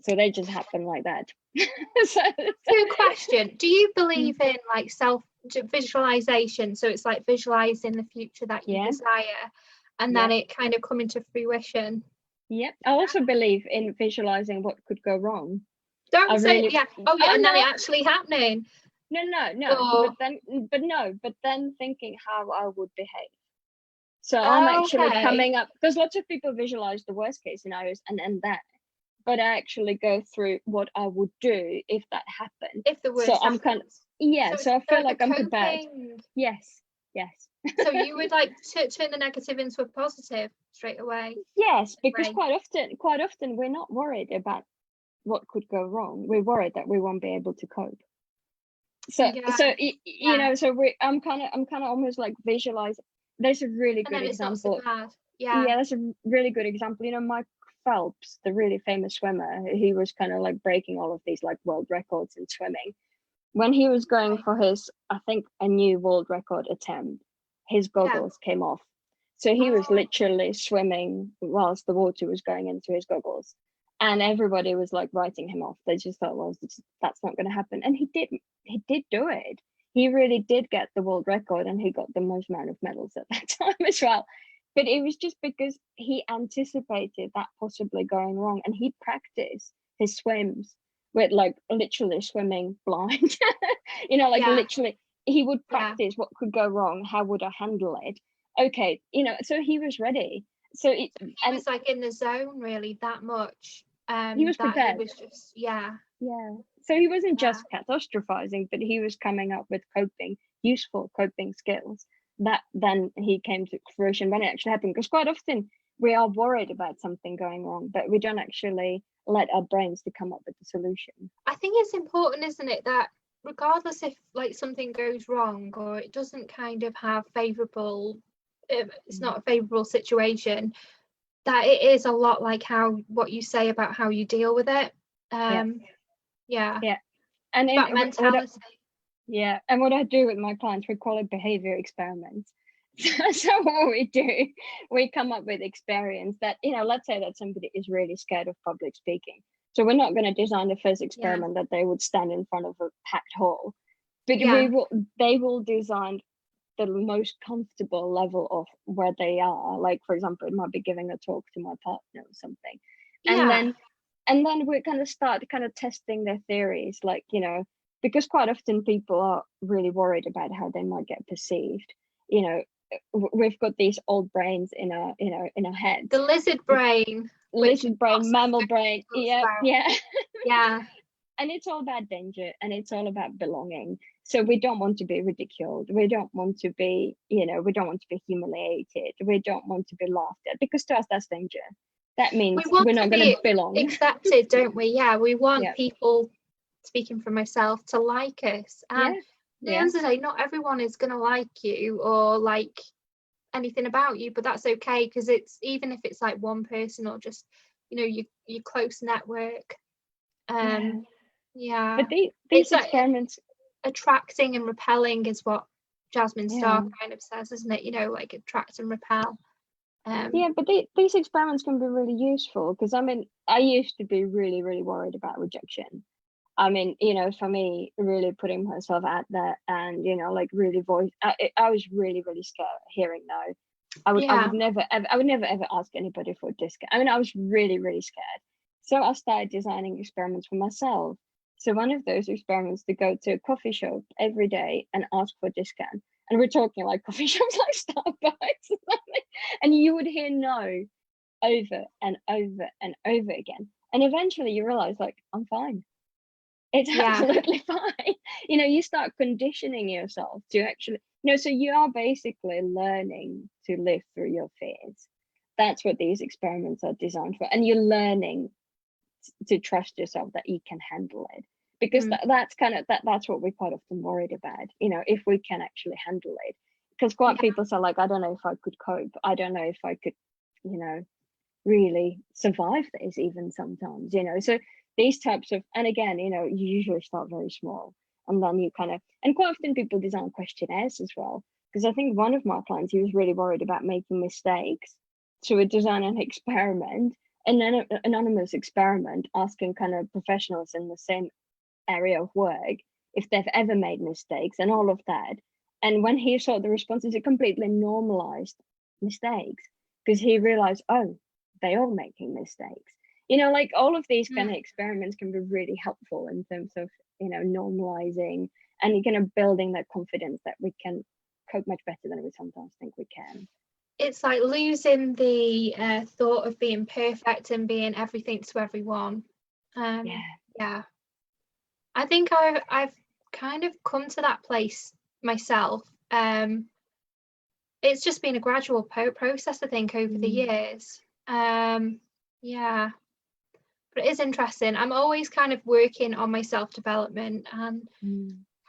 So they just happen like that. Good question. Do you believe in like self visualization? So it's like visualizing the future that you desire, and then it kind of come into fruition. I also believe in visualizing what could go wrong. Don't say and then it actually happening. No. But then thinking how I would behave. So I'm actually coming up, because lots of people visualize the worst case scenarios and end there. But I actually go through what I would do if that happened. If the worst I'm kind of, so I feel like I'm prepared. Yes. So you would like to turn the negative into a positive straight away? Yes, because quite often we're not worried about what could go wrong. We're worried that we won't be able to cope. So I'm kind of almost like visualizing. There's a really good example. That's a really good example. Mike Phelps, the really famous swimmer, he was kind of like breaking all of these like world records in swimming. When he was going for his, I think, a new world record attempt, his goggles came off. So he was literally swimming whilst the water was going into his goggles. And everybody was like writing him off. They just thought, well, that's not going to happen. And he did do it. He really did get the world record, and he got the most amount of medals at that time as well. But it was just because he anticipated that possibly going wrong, and he practiced his swims with like literally swimming blind. Literally he would practice what could go wrong, how would I handle it. Okay, so he was ready. So he was like in the zone really that much. He was prepared. He was just So he wasn't just catastrophizing, but he was coming up with useful coping skills that then he came to fruition when it actually happened. Because quite often we are worried about something going wrong, but we don't actually let our brains to come up with the solution. I think it's important, isn't it, that regardless if like something goes wrong or it doesn't kind of have it's not a favorable situation, that it is a lot like what you say about how you deal with it. And that mentality. And what I do with my clients, we call it behavior experiments. So what we do, we come up with experience that, let's say that somebody is really scared of public speaking. So we're not going to design the first experiment that they would stand in front of a packed hall, but they will design the most comfortable level of where they are. Like, for example, it might be giving a talk to my partner or something. And then we kind of start kind of testing their theories, like, because quite often people are really worried about how they might get perceived. We've got these old brains in our head. The lizard brain, mammal brain. Yeah. And it's all about danger, and it's all about belonging. So we don't want to be ridiculed. We don't want to be, we don't want to be humiliated. We don't want to be laughed at, because to us that's danger. That means we're not going to belong. Accepted, don't we? Yeah, we want people, speaking for myself, to like us. And at the end of the day, not everyone is going to like you or like anything about you, but that's okay, because it's, even if it's like one person or just, your close network. But these experiments, attracting and repelling is what Jasmine Starr kind of says, isn't it? Like attract and repel. But these experiments can be really useful, because I used to be really, really worried about rejection. For me, really putting myself out there and, like really I was really, really scared hearing no. I would never ever ask anybody for a discount. I was really, really scared. So I started designing experiments for myself. So one of those experiments to go to a coffee shop every day and ask for a discount. And we're talking like coffee shops like Starbucks or something. And you would hear no over and over and over again. And eventually you realize, like, I'm fine. It's absolutely fine. You start conditioning yourself to actually, so you are basically learning to live through your fears. That's what these experiments are designed for. And you're learning to trust yourself that you can handle it, because that's what we're quite often worried about, if we can actually handle it. Because people say, like, I don't know if I could cope, I don't know if I could really survive this even sometimes, so these types of, and again, you usually start very small, and then you and quite often people design questionnaires as well, because I think one of my clients, he was really worried about making mistakes, so we designed an experiment, an anonymous experiment, asking kind of professionals in the same area of work if they've ever made mistakes and all of that. And when he saw the responses, it completely normalized mistakes, because he realized, oh, they all making mistakes. Like all of these kind of experiments can be really helpful in terms of, normalizing and kind of building that confidence that we can cope much better than we sometimes think we can. It's like losing the thought of being perfect and being everything to everyone. I think I've kind of come to that place myself. It's just been a gradual process, I think, over the years. But it is interesting. I'm always kind of working on my self-development, and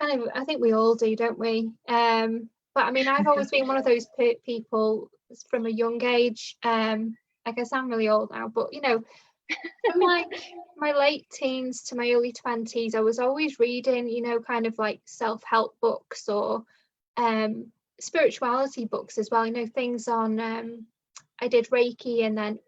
kind of, I think we all do, don't we? But I've always been one of those people from a young age. I guess I'm really old now, but from like my late teens to my early 20s, I was always reading, kind of like self-help books or spirituality books as well. Things on. I did Reiki and then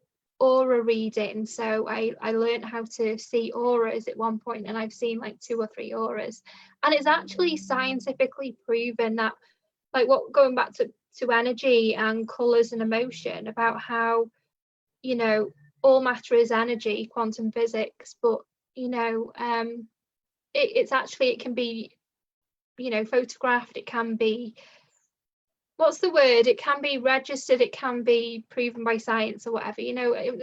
aura reading, so I learned how to see auras at one point, and I've seen like 2 or 3 auras, and it's actually scientifically proven that, like, going back to energy and colors and emotion, about how all matter is energy, quantum physics, but it's actually, it can be photographed, it can be, what's the word, it can be registered, it can be proven by science or whatever,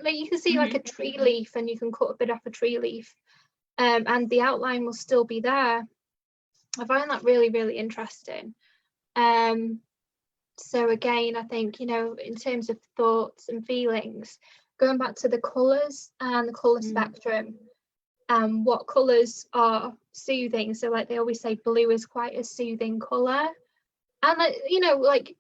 like you can see like a tree leaf, and you can cut a bit off a tree leaf, and the outline will still be there. I find that really, really interesting. So again, I think, in terms of thoughts and feelings, going back to the colours and the colour spectrum, what colours are soothing. So like they always say, blue is quite a soothing colour. And like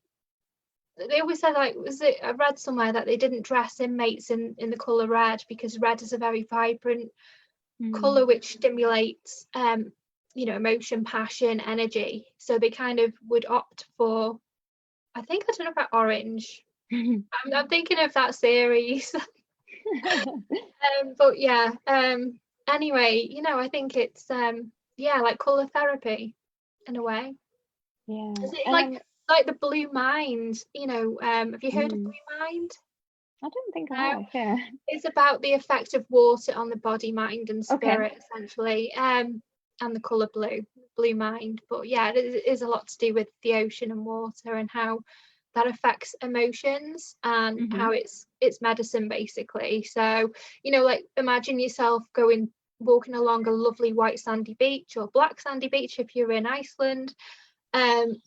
they always said, like, I read somewhere that they didn't dress inmates in the colour red, because red is a very vibrant colour which stimulates emotion, passion, energy. So they kind of would opt for, I think I don't know about orange. I'm thinking of that series. But yeah, anyway, you know, I think it's yeah, like colour therapy in a way. Yeah. Is it like the blue mind, you know, have you heard of blue mind? I don't think I have. Yeah. It's about the effect of water on the body, mind and spirit, essentially, and the colour blue mind. But yeah, it is a lot to do with the ocean and water and how that affects emotions and how it's medicine, basically. So, you know, like imagine yourself walking along a lovely white sandy beach or black sandy beach if you're in Iceland, and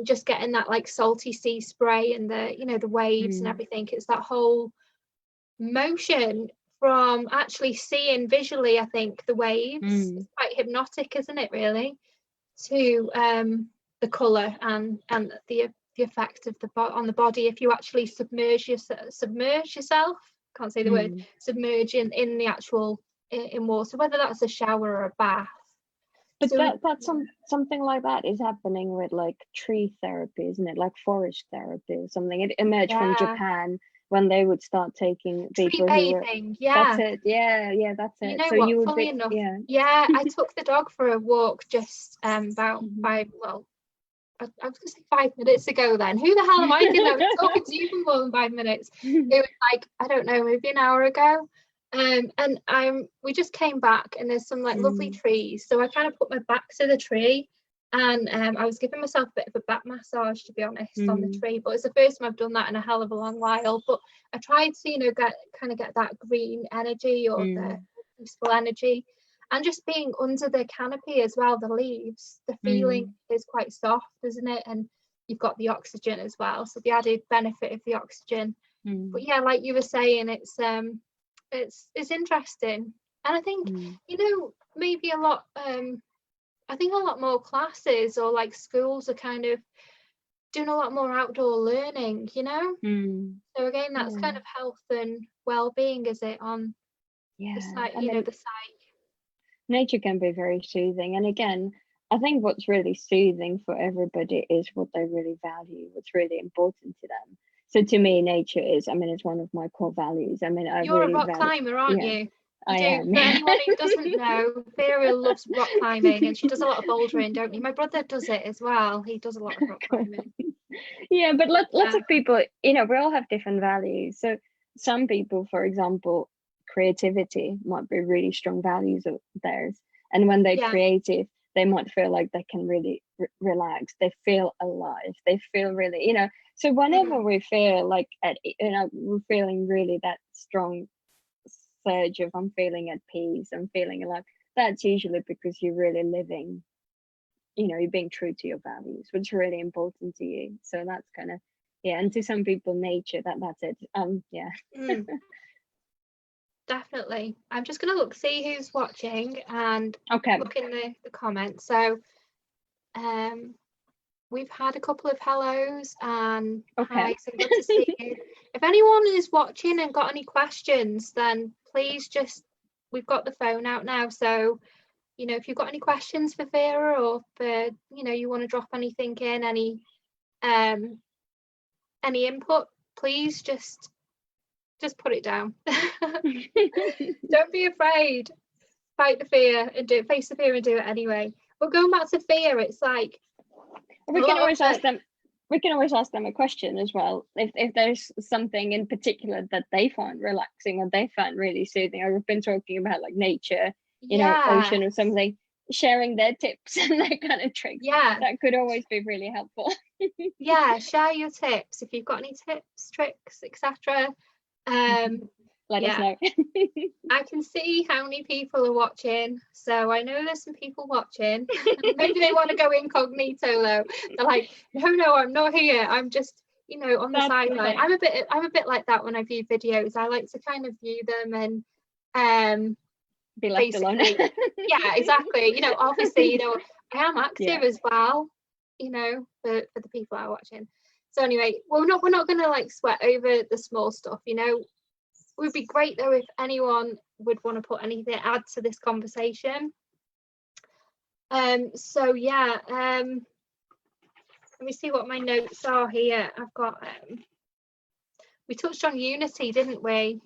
just getting that like salty sea spray and the, you know, the waves and everything. It's that whole motion from actually seeing visually, I think, the waves. It's quite hypnotic, isn't it, really, to the colour and the effect of on the body if you actually submerge yourself, can't say the word, submerge in the actual in water, whether that's a shower or a bath. But that's something like that is happening with like tree therapy, isn't it? Like forest therapy or something. It emerged from Japan when they would start taking people who were, that's it. Yeah, that's it. You know so what? you would Funny enough, I took the dog for a walk just about I was going to say 5 minutes ago then. Who the hell am I kidding? I was talking to you for more than 5 minutes. It was like, I don't know, maybe an hour ago. And we just came back and there's some like lovely trees. So I kind of put my back to the tree and I was giving myself a bit of a back massage, to be honest, on the tree. But it's the first time I've done that in a hell of a long while. But I tried to, you know, get that green energy or the peaceful energy. And just being under the canopy as well, the leaves, the feeling is quite soft, isn't it? And you've got the oxygen as well, so the added benefit of the oxygen. But yeah, like you were saying, it's interesting, and I think you know, maybe a lot. I think a lot more classes or like schools are kind of doing a lot more outdoor learning, you know. So again, that's kind of health and well-being, is it, on the site? You know, the site. Nature can be very soothing, and again, I think what's really soothing for everybody is what they really value, what's really important to them. So to me, nature is, I mean, it's one of my core values. I mean, you're really a rock climber, aren't you? I am. For anyone who doesn't know, Vera loves rock climbing and she does a lot of bouldering, don't you? My brother does it as well. He does a lot of rock climbing. Yeah, but lots of people, you know, we all have different values. So some people, for example, creativity might be really strong values of theirs, and when they're creative, they might feel like they can really relax, they feel alive, they feel really, you know. So whenever we feel like we're feeling really that strong surge of I'm feeling at peace, I'm feeling alive, that's usually because you're really living, you know, you're being true to your values, which are really important to you. So that's kind of, and to some people, nature, that's it. Definitely. I'm just going to see who's watching and look in the comments. So we've had a couple of hellos and hi, so good to see you. If anyone is watching and got any questions, then please we've got the phone out now. So, you know, if you've got any questions for Vera or for, you know, you want to drop anything in, any input, please just put it down. Don't be afraid. Fight the fear and face the fear and do it anyway. But going back to fear, it's like we can always ask them a question as well, if there's something in particular that they find relaxing or they find really soothing, or we've been talking about like nature, you know, ocean or something, sharing their tips and their kind of tricks, that could always be really helpful. Share your tips if you've got any tips, tricks, etc. Let us know. I can see how many people are watching, so I know there's some people watching. Maybe they want to go incognito though. They're like, no, I'm not here, I'm just, you know, on the sideline. I'm a bit like that when I view videos. I like to kind of view them and be left alone. Yeah, exactly. You know, obviously, you know, I am active as well, you know, for the people that are watching. So anyway, we're not going to like sweat over the small stuff, you know. It would be great though if anyone would want to put anything, add to this conversation. let me see what my notes are here. I've got we touched on unity, didn't we?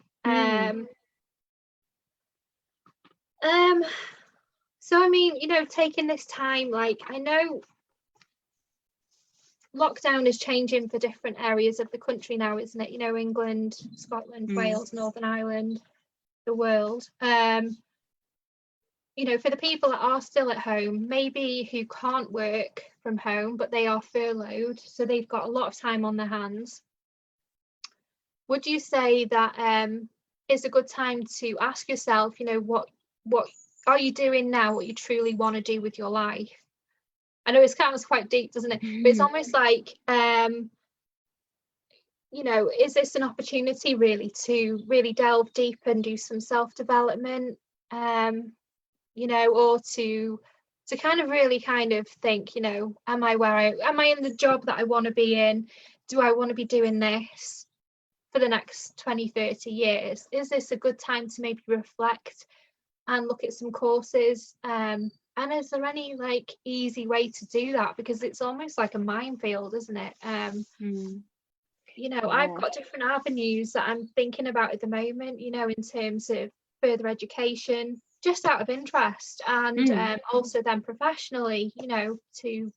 So I mean, you know, taking this time, like, I know lockdown is changing for different areas of the country now, isn't it? You know, England, Scotland, Wales, Northern Ireland, the world. You know, for the people that are still at home, maybe who can't work from home, but they are furloughed, so they've got a lot of time on their hands. Would you say that is a good time to ask yourself, you know, what are you doing now, what you truly want to do with your life? I know it sounds quite deep, doesn't it? But it's almost like, you know, is this an opportunity really to really delve deep and do some self-development, you know, or to kind of really kind of think, you know, am I in the job that I want to be in? Do I want to be doing this for the next 20-30 years? Is this a good time to maybe reflect and look at some courses? And is there any like easy way to do that? Because it's almost like a minefield, isn't it? You know, I've got different avenues that I'm thinking about at the moment, you know, in terms of further education, just out of interest, and also then professionally, you know, to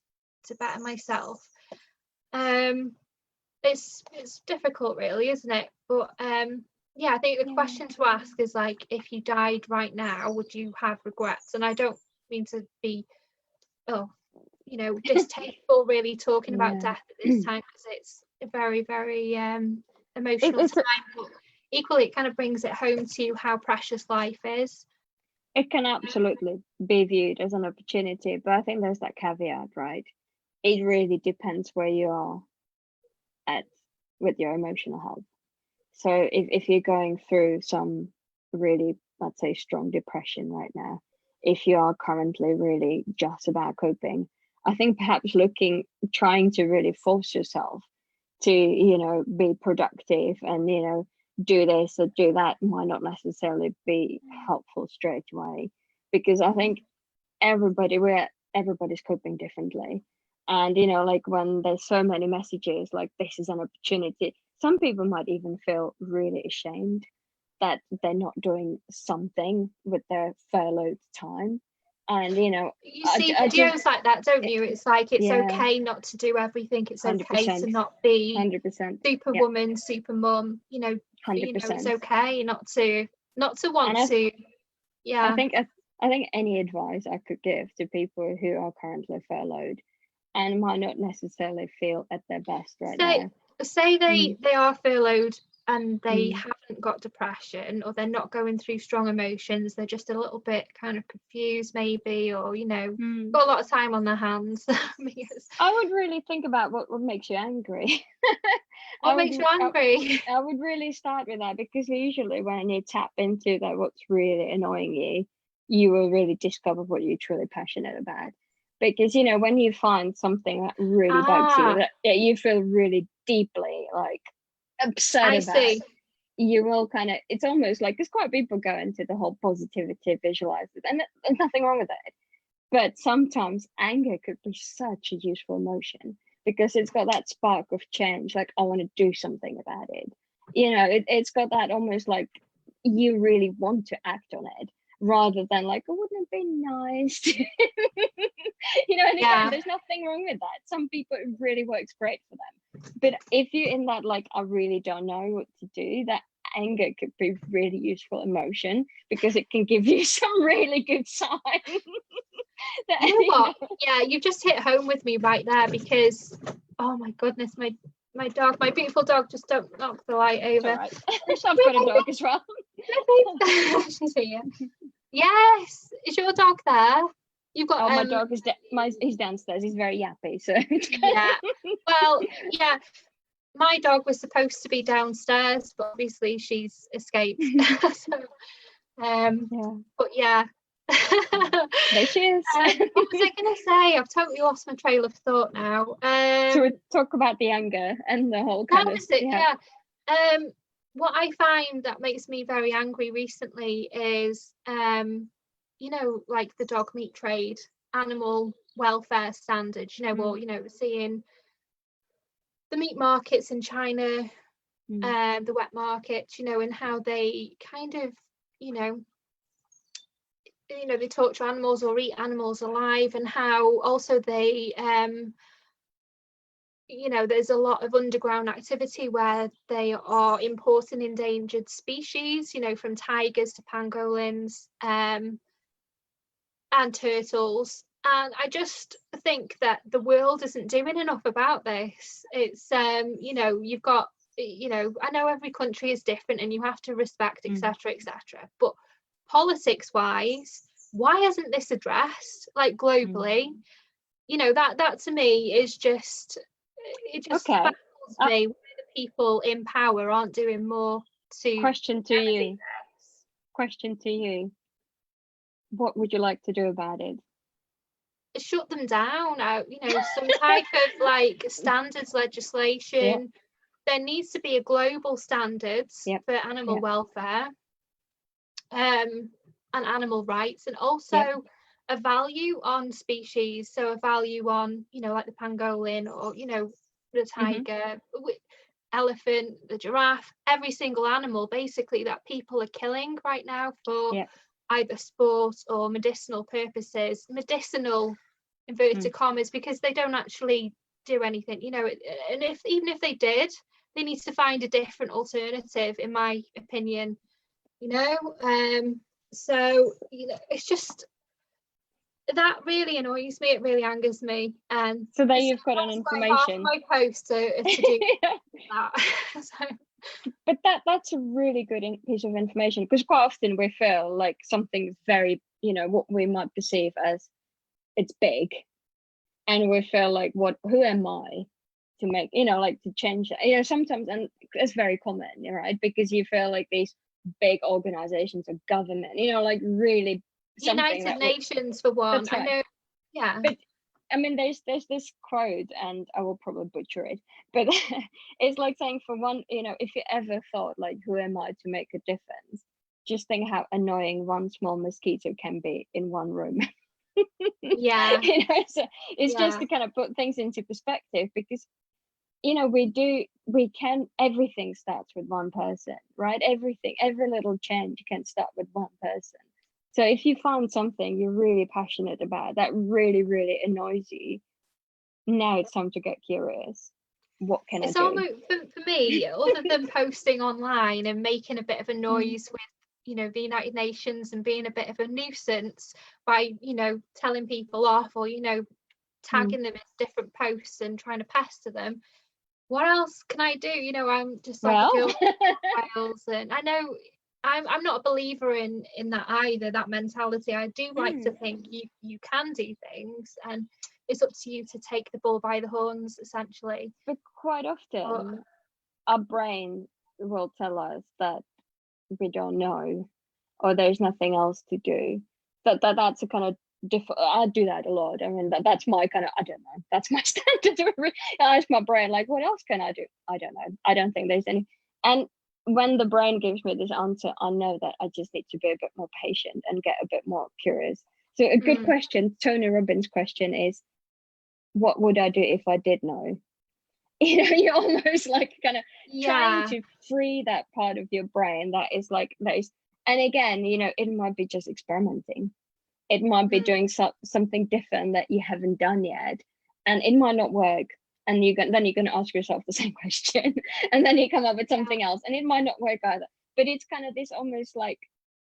better myself. It's difficult really, isn't it? But yeah, I think the question to ask is like, if you died right now, would you have regrets? And I don't mean to be you know, distasteful really talking about death at this time, because it's a very, very emotional time, but equally it kind of brings it home to how precious life is. It can absolutely be viewed as an opportunity, but I think there's that caveat, right? It really depends where you are at with your emotional health. So if you're going through some really, let's say, strong depression right now, if you are currently really just about coping, I think perhaps trying to really force yourself to, you know, be productive and, you know, do this or do that might not necessarily be helpful straight away, because I think everybody's coping differently. And, you know, like when there's so many messages like this is an opportunity, some people might even feel really ashamed that they're not doing something with their furloughed time. And, you know, you see videos like that, don't you? It's like, it's okay not to do everything. It's 100%, okay to not be 100%, superwoman, super mum, you know, 100%. You know, it's okay not to want to. I think any advice I could give to people who are currently furloughed and might not necessarily feel at their best now. Say they are furloughed and they haven't got depression, or they're not going through strong emotions, they're just a little bit kind of confused maybe, or, you know, got a lot of time on their hands. I would really think about what makes you angry. What makes you angry? I would really start with that, because usually when you tap into that, what's really annoying you, you will really discover what you're truly passionate about. Because, you know, when you find something that really bugs you, that you feel really deeply like upset about, you will kind of, it's almost like, because quite people go into the whole positivity visualize it, and there's nothing wrong with it, but sometimes anger could be such a useful emotion, because it's got that spark of change, like I want to do something about it, you know. It's got that almost like you really want to act on it, rather than like, oh, wouldn't it be nice to you know. And again, there's nothing wrong with that. Some people, it really works great for them. But if you're in that, like, I really don't know what to do, that anger could be really useful emotion, because it can give you some really good signs. You know what? Yeah, you've just hit home with me right there, because oh my goodness, my dog, my beautiful dog, just don't knock the light over. Right. I've got a dog as well. She's here. Yes, is your dog there? You've got my dog is he's downstairs. He's very yappy, so yeah. Well, yeah, my dog was supposed to be downstairs, but obviously she's escaped. So, but yeah. There she is. What was I going to say? I've totally lost my trail of thought now. So we talk about the anger and the whole kind of yeah. What I find that makes me very angry recently is, you know, like the dog meat trade, animal welfare standards, you know, or, you know, seeing the meat markets in China, the wet markets, you know, and how they kind of, you know, they torture animals or eat animals alive, and how also they you know, there's a lot of underground activity where they are importing endangered species, you know, from tigers to pangolins, and turtles. And I just think that the world isn't doing enough about this. It's you know, you've got, you know, I know every country is different and you have to respect, etc., etc., but politics wise, why isn't this addressed, like, globally? You know, that to me is just, it just baffles me why the people in power aren't doing more to question to you what would you like to do about it? Shut them down, you know, some type of like standards legislation. There needs to be a global standards for animal welfare, and animal rights, and also a value on species. So a value on, you know, like the pangolin, or, you know, the tiger, elephant, the giraffe, every single animal basically that people are killing right now for either sport or medicinal purposes, medicinal inverted commas, because they don't actually do anything, you know. And even if they did, they need to find a different alternative, in my opinion, you know. So, you know, it's just, that really annoys me, it really angers me. And so there you've got an information. My post to do that. So. But that's a really good piece of information, because quite often we feel like something's very, you know, what we might perceive as it's big, and we feel like, who am I to make, you know, like to change that, you know, sometimes. And it's very common, right? Because you feel like these big organizations of government, you know, like really United Nations for one. Right. I know, yeah. But I mean, there's this quote, and I will probably butcher it, but it's like saying, for one, you know, if you ever thought like, who am I to make a difference, just think how annoying one small mosquito can be in one room. Yeah. You know, so it's just to kind of put things into perspective, because, you know, everything starts with one person, right? Every little change can start with one person. So if you found something you're really passionate about that really, really annoys you, now it's time to get curious. What can I do? Almost, for me, other than posting online and making a bit of a noise with, you know, the United Nations, and being a bit of a nuisance by, you know, telling people off, or, you know, tagging them in different posts and trying to pester them, what else can I do? You know, I'm just like a girl files, and I know I'm not a believer in that either, that mentality. I do like to think you can do things, and it's up to you to take the bull by the horns, essentially. But quite often our brain will tell us that we don't know, or there's nothing else to do. That's a kind of I do that a lot. I mean, that's my kind of, I don't know, that's my standard. I ask my brain, like, what else can I do? I don't know. I don't think there's any. And when the brain gives me this answer, I know that I just need to be a bit more patient and get a bit more curious. So a good question, Tony Robbins' question, is, what would I do if I did know? You know, you're almost like kind of trying to free that part of your brain that is like, and again, you know, it might be just experimenting. It might be doing something different that you haven't done yet, and it might not work. And then you're going to ask yourself the same question, and then you come up with something else, and it might not work either. But it's kind of this almost like,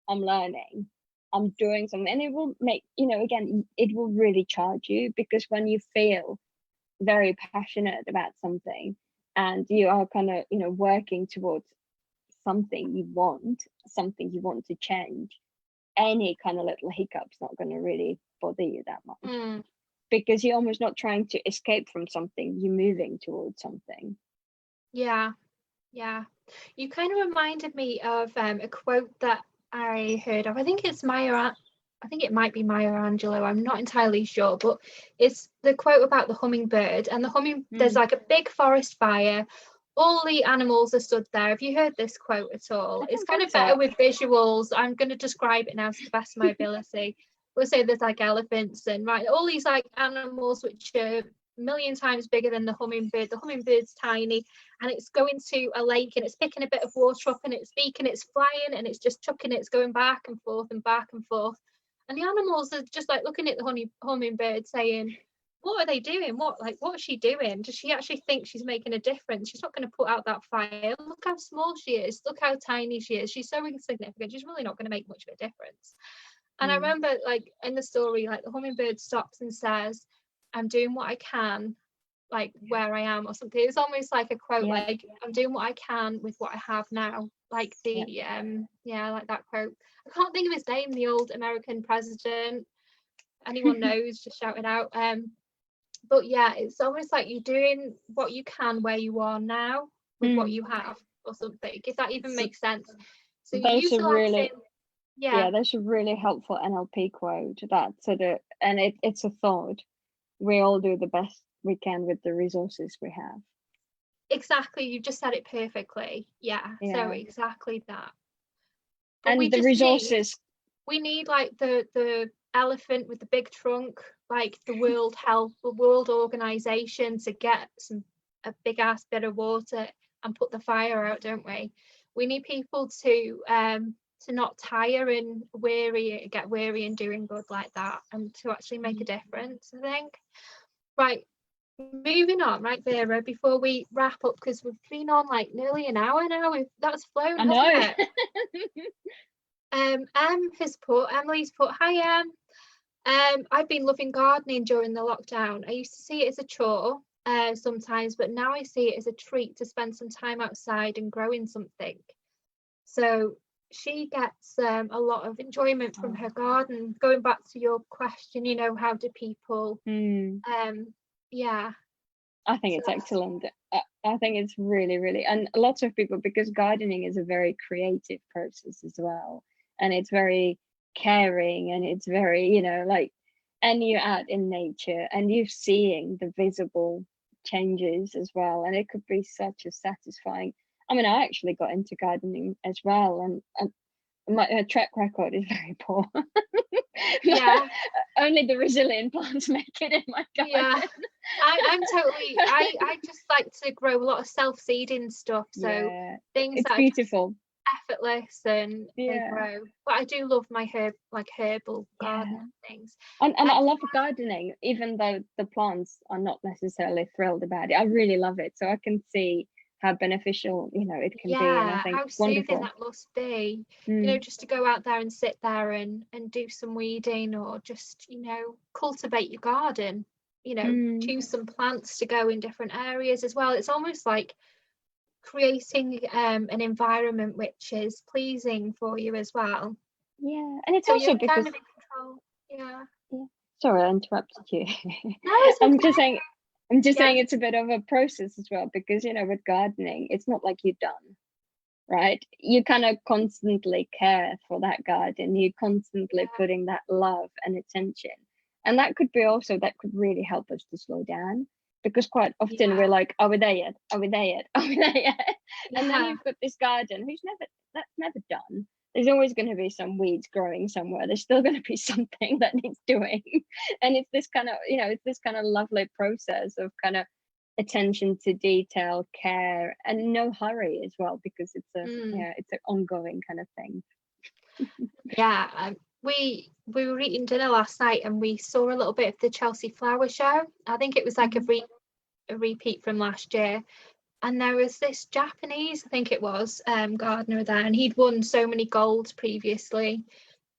I'm learning, I'm doing something, and it will make, you know, again, it will really charge you, because when you feel very passionate about something, and you are kind of, you know, working towards something you want to change, any kind of little hiccup's not going to really bother you that much. Because you're almost not trying to escape from something, you're moving towards something. Yeah. You kind of reminded me of a quote that I heard of. I think it might be Maya Angelou, I'm not entirely sure, but it's the quote about the hummingbird. And there's like a big forest fire, all the animals are stood there. Have you heard this quote at all? It's kind of better with visuals. I'm going to describe it now to the best of my ability. We'll say there's like elephants and all these like animals which are a million times bigger than the hummingbird. The hummingbird's tiny, and it's going to a lake and it's picking a bit of water up and it's beaking, it's flying, and it's just chucking it, it's going back and forth and back and forth. And the animals are just like looking at the hummingbird saying, what are they doing? What's she doing? Does she actually think she's making a difference? She's not going to put out that fire. Look how small she is. Look how tiny she is. She's so insignificant. She's really not going to make much of a difference. And I remember, like, in the story, like, the hummingbird stops and says, I'm doing what I can, like, where I am, or something. It's almost like a quote, like, I'm doing what I can with what I have now. Like the like that quote. I can't think of his name, the old American president. Anyone knows, just shout it out. But yeah, it's almost like you're doing what you can where you are now with what you have, or something, if that even makes sense. So you're utilizing, that's a really helpful NLP quote, that sort of, and it's a thought. We all do the best we can with the resources we have. Exactly, you just said it perfectly. So exactly that. But and the resources, we need like the elephant with the big trunk, like the World Organization, to get a big ass bit of water and put the fire out, don't we? We need people to not tire and get weary in doing good like that, and to actually make a difference, I think. Right, moving on, right, Vera, before we wrap up, because we've been on like nearly an hour now. That's flown. I know. Emily's put, hi I've been loving gardening during the lockdown. I used to see it as a chore sometimes, but now I see it as a treat to spend some time outside and growing something. So she gets a lot of enjoyment from her garden. Going back to your question, you know, how do people I think it's excellent. I think it's really, really, and lots of people, because gardening is a very creative process as well, and it's very caring, and it's very, you know, like, and you're out in nature and you're seeing the visible changes as well, and it could be such a satisfying. I mean, I actually got into gardening as well, and my track record is very poor. Only the resilient plants make it in my garden. I'm totally I just like to grow a lot of self-seeding stuff, so things it's that beautiful, are effortless, and they grow. But I do love my herbal garden things, and I love gardening, even though the plants are not necessarily thrilled about it. I really love it, so I can see how beneficial, you know, it can be, and I think how soothing that must be. You know, just to go out there and sit there and do some weeding, or just, you know, cultivate your garden, you know, choose some plants to go in different areas as well. It's almost like creating an environment which is pleasing for you as well. And it's so also you're because kind of in control. Sorry, I interrupted you. No, it's okay. I'm just saying it's a bit of a process as well, because, you know, with gardening, it's not like you're done, right? You kind of constantly care for that garden. You're constantly putting that love and attention. And that could really help us to slow down, because quite often we're like, are we there yet? Are we there yet? Are we there yet? And then you've got this garden that's never done. There's always going to be some weeds growing somewhere. There's still going to be something that needs doing. And it's this kind of, you know, it's this kind of lovely process of kind of attention to detail, care, and no hurry as well, because it's it's an ongoing kind of thing. We were eating dinner last night and we saw a little bit of the Chelsea Flower Show. I think it was like a repeat from last year. And there was this Japanese, I think it was, gardener there, and he'd won so many golds previously.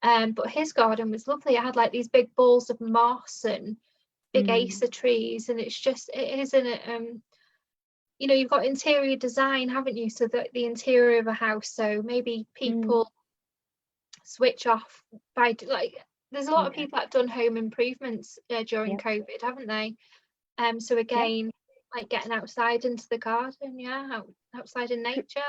But his garden was lovely. It had like these big balls of moss and big acer trees, and it isn't you know, you've got interior design, haven't you? So that the interior of a house, so maybe people switch off by, like, there's a lot of people that have done home improvements during COVID, haven't they? So again, like getting outside into the garden, outside in nature.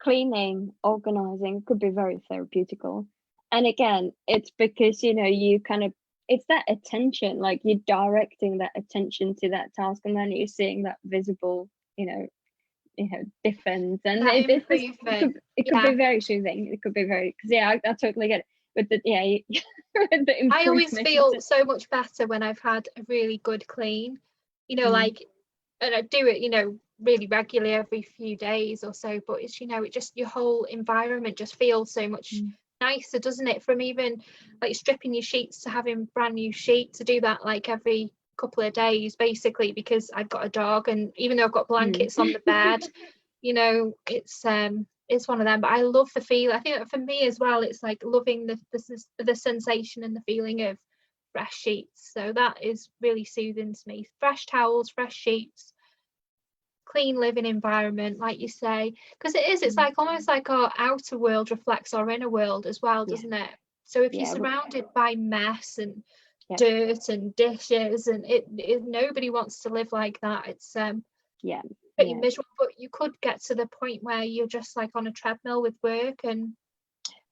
Cleaning, organizing could be very therapeutical. And again, it's because, you know, you kind of, it's that attention, like you're directing that attention to that task, and then you're seeing that visible, you know, difference, and it could be very soothing. It could be very, because I totally get it. But with the I always feel so much better when I've had a really good clean. you know, like, and I do it, you know, really regularly every few days or so, but it's, you know, it just, your whole environment just feels so much nicer, doesn't it? From even like stripping your sheets to having brand new sheets, to do that like every couple of days basically, because I've got a dog, and even though I've got blankets on the bed, you know, it's one of them. But I love the feel. I think that for me as well, it's like loving the sensation and the feeling of fresh sheets. So that is really soothing to me. Fresh towels, fresh sheets, clean living environment, like you say, because it's like almost like our outer world reflects our inner world as well, doesn't it? So if you're surrounded by mess and dirt and dishes, and it nobody wants to live like that. It's pretty miserable. But you could get to the point where you're just like on a treadmill with work. And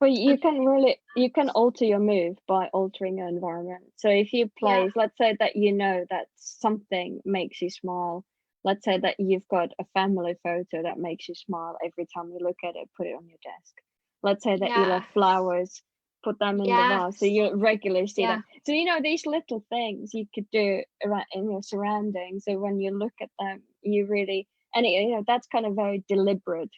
well, you can alter your mood by altering your environment. So if you place, let's say that you know that something makes you smile. Let's say that you've got a family photo that makes you smile every time you look at it, put it on your desk. Let's say that you love flowers, put them in the vase, so you regularly see them. So, you know, these little things you could do around in your surroundings. So when you look at them, you really, and you know, that's kind of very deliberate,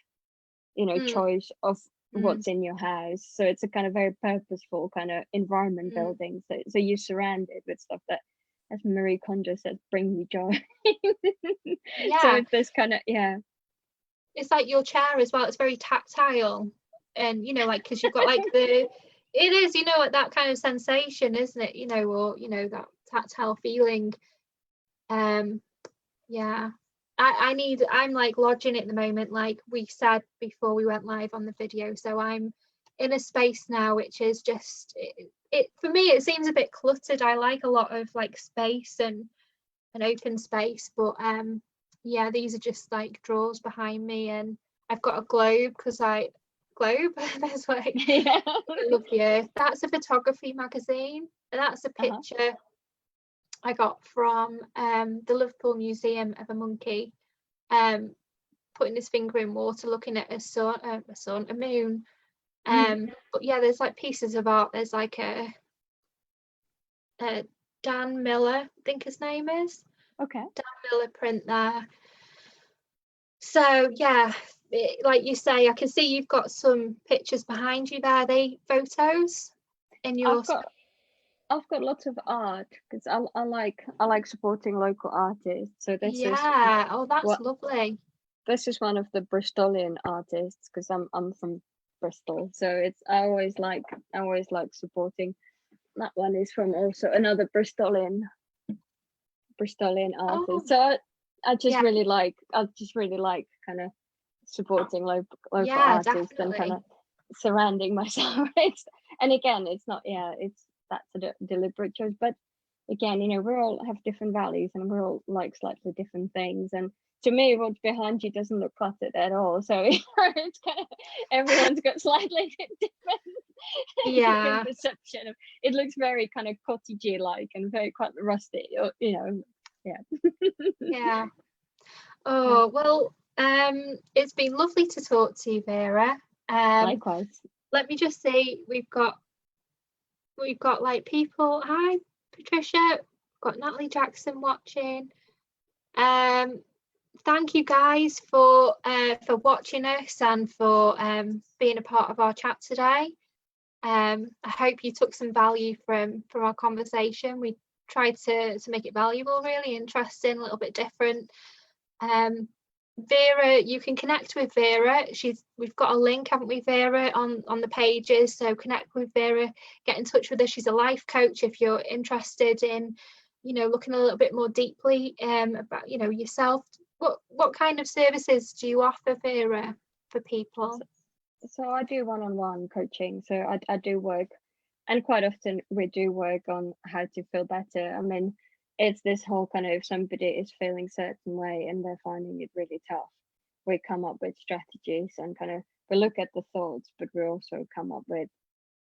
you know, choice of what's in your house. So it's a kind of very purposeful kind of environment building. So you're surrounded with stuff that, as Marie Kondo said, bring you joy. So it's this kind of it's like your chair as well, it's very tactile, and you know, like, because you've got like it is, you know, like that kind of sensation, isn't it, you know, or you know, that tactile feeling. I'm like lodging at the moment, like we said before we went live on the video. So I'm in a space now which is just it for me, it seems a bit cluttered. I like a lot of like space and an open space, but these are just like drawers behind me, and I've got a globe because there's like I love the earth. That's a photography magazine, and that's a picture I got from the Liverpool Museum of a monkey putting his finger in water looking at a moon. But yeah, there's like pieces of art. There's like a Dan Miller, I think his name is. Dan Miller print there. So yeah, like you say, I can see you've got some pictures behind you there. Are they photos in your? I've got lots of art because I like supporting local artists. So this is that's lovely. This is one of the Bristolian artists because I'm from Bristol. So it's I always like supporting. That one is from also another Bristolian artist. So I just really like kind of supporting local artists, definitely. And kind of surrounding myself. And again, it's not that's a deliberate choice, but again, you know, we all have different values and we're all like slightly different things. And to me, what's behind you doesn't look cluttered at all. So it's kind of everyone's got slightly different perception of it. Looks very kind of cottagey like and very quite rusty, or you know. Oh well, it's been lovely to talk to you, Vera. Likewise. Let me just say we've got like people. Hi Patricia, we've got Natalie Jackson watching. Thank you guys for watching us and for being a part of our chat today. I hope you took some value from our conversation. We tried to make it valuable, really interesting, a little bit different. Vera, you can connect with Vera. We've got a link, haven't we, Vera, on the pages. So connect with Vera, get in touch with her. She's a life coach if you're interested in, you know, looking a little bit more deeply about, you know, yourself. What kind of services do you offer, Vera, for people? So I do one-on-one coaching. So I do work, and quite often we do work on how to feel better. I mean, it's this whole kind of, if somebody is feeling a certain way and they're finding it really tough, we come up with strategies and kind of we look at the thoughts, but we also come up with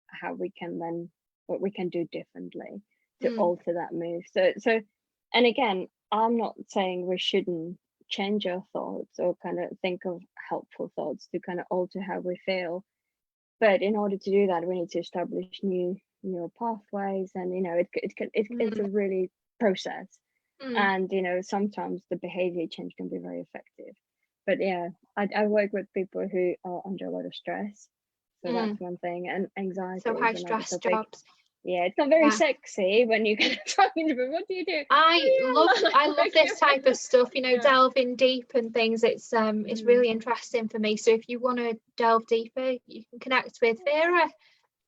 how we can then what we can do differently to alter that mood. So and again, I'm not saying we shouldn't change our thoughts or kind of think of helpful thoughts to kind of alter how we feel, but in order to do that we need to establish new neural pathways, and you know it's a really process. And sometimes the behavior change can be very effective. But yeah, I work with people who are under a lot of stress, so that's one thing. And anxiety, so high stress jobs. Yeah, it's not very sexy when you kind of talking to them. What do you do? I love this type of stuff, delving deep and things. It's really interesting for me. So if you want to delve deeper, you can connect with Vera.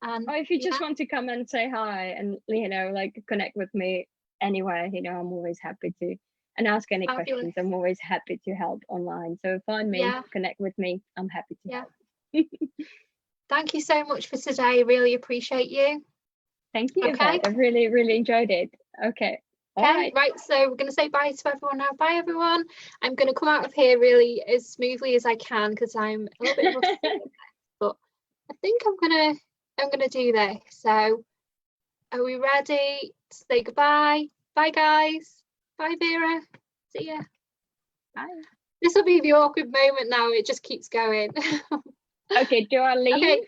And if you just want to come and say hi and like connect with me anywhere, I'm always happy to, and ask any questions. I'm always happy to help online. So find me, connect with me. I'm happy to help. Thank you so much for today. Really appreciate you. Thank you. Okay. I really, really enjoyed it. Okay. All right. So we're going to say bye to everyone now. Bye, everyone. I'm going to come out of here really as smoothly as I can because I'm a little bit rusty, but I think I'm gonna do this. So are we ready to say goodbye? Bye, guys. Bye, Vera. See ya. Bye. This will be the awkward moment now. It just keeps going. Okay. Do I leave? Okay.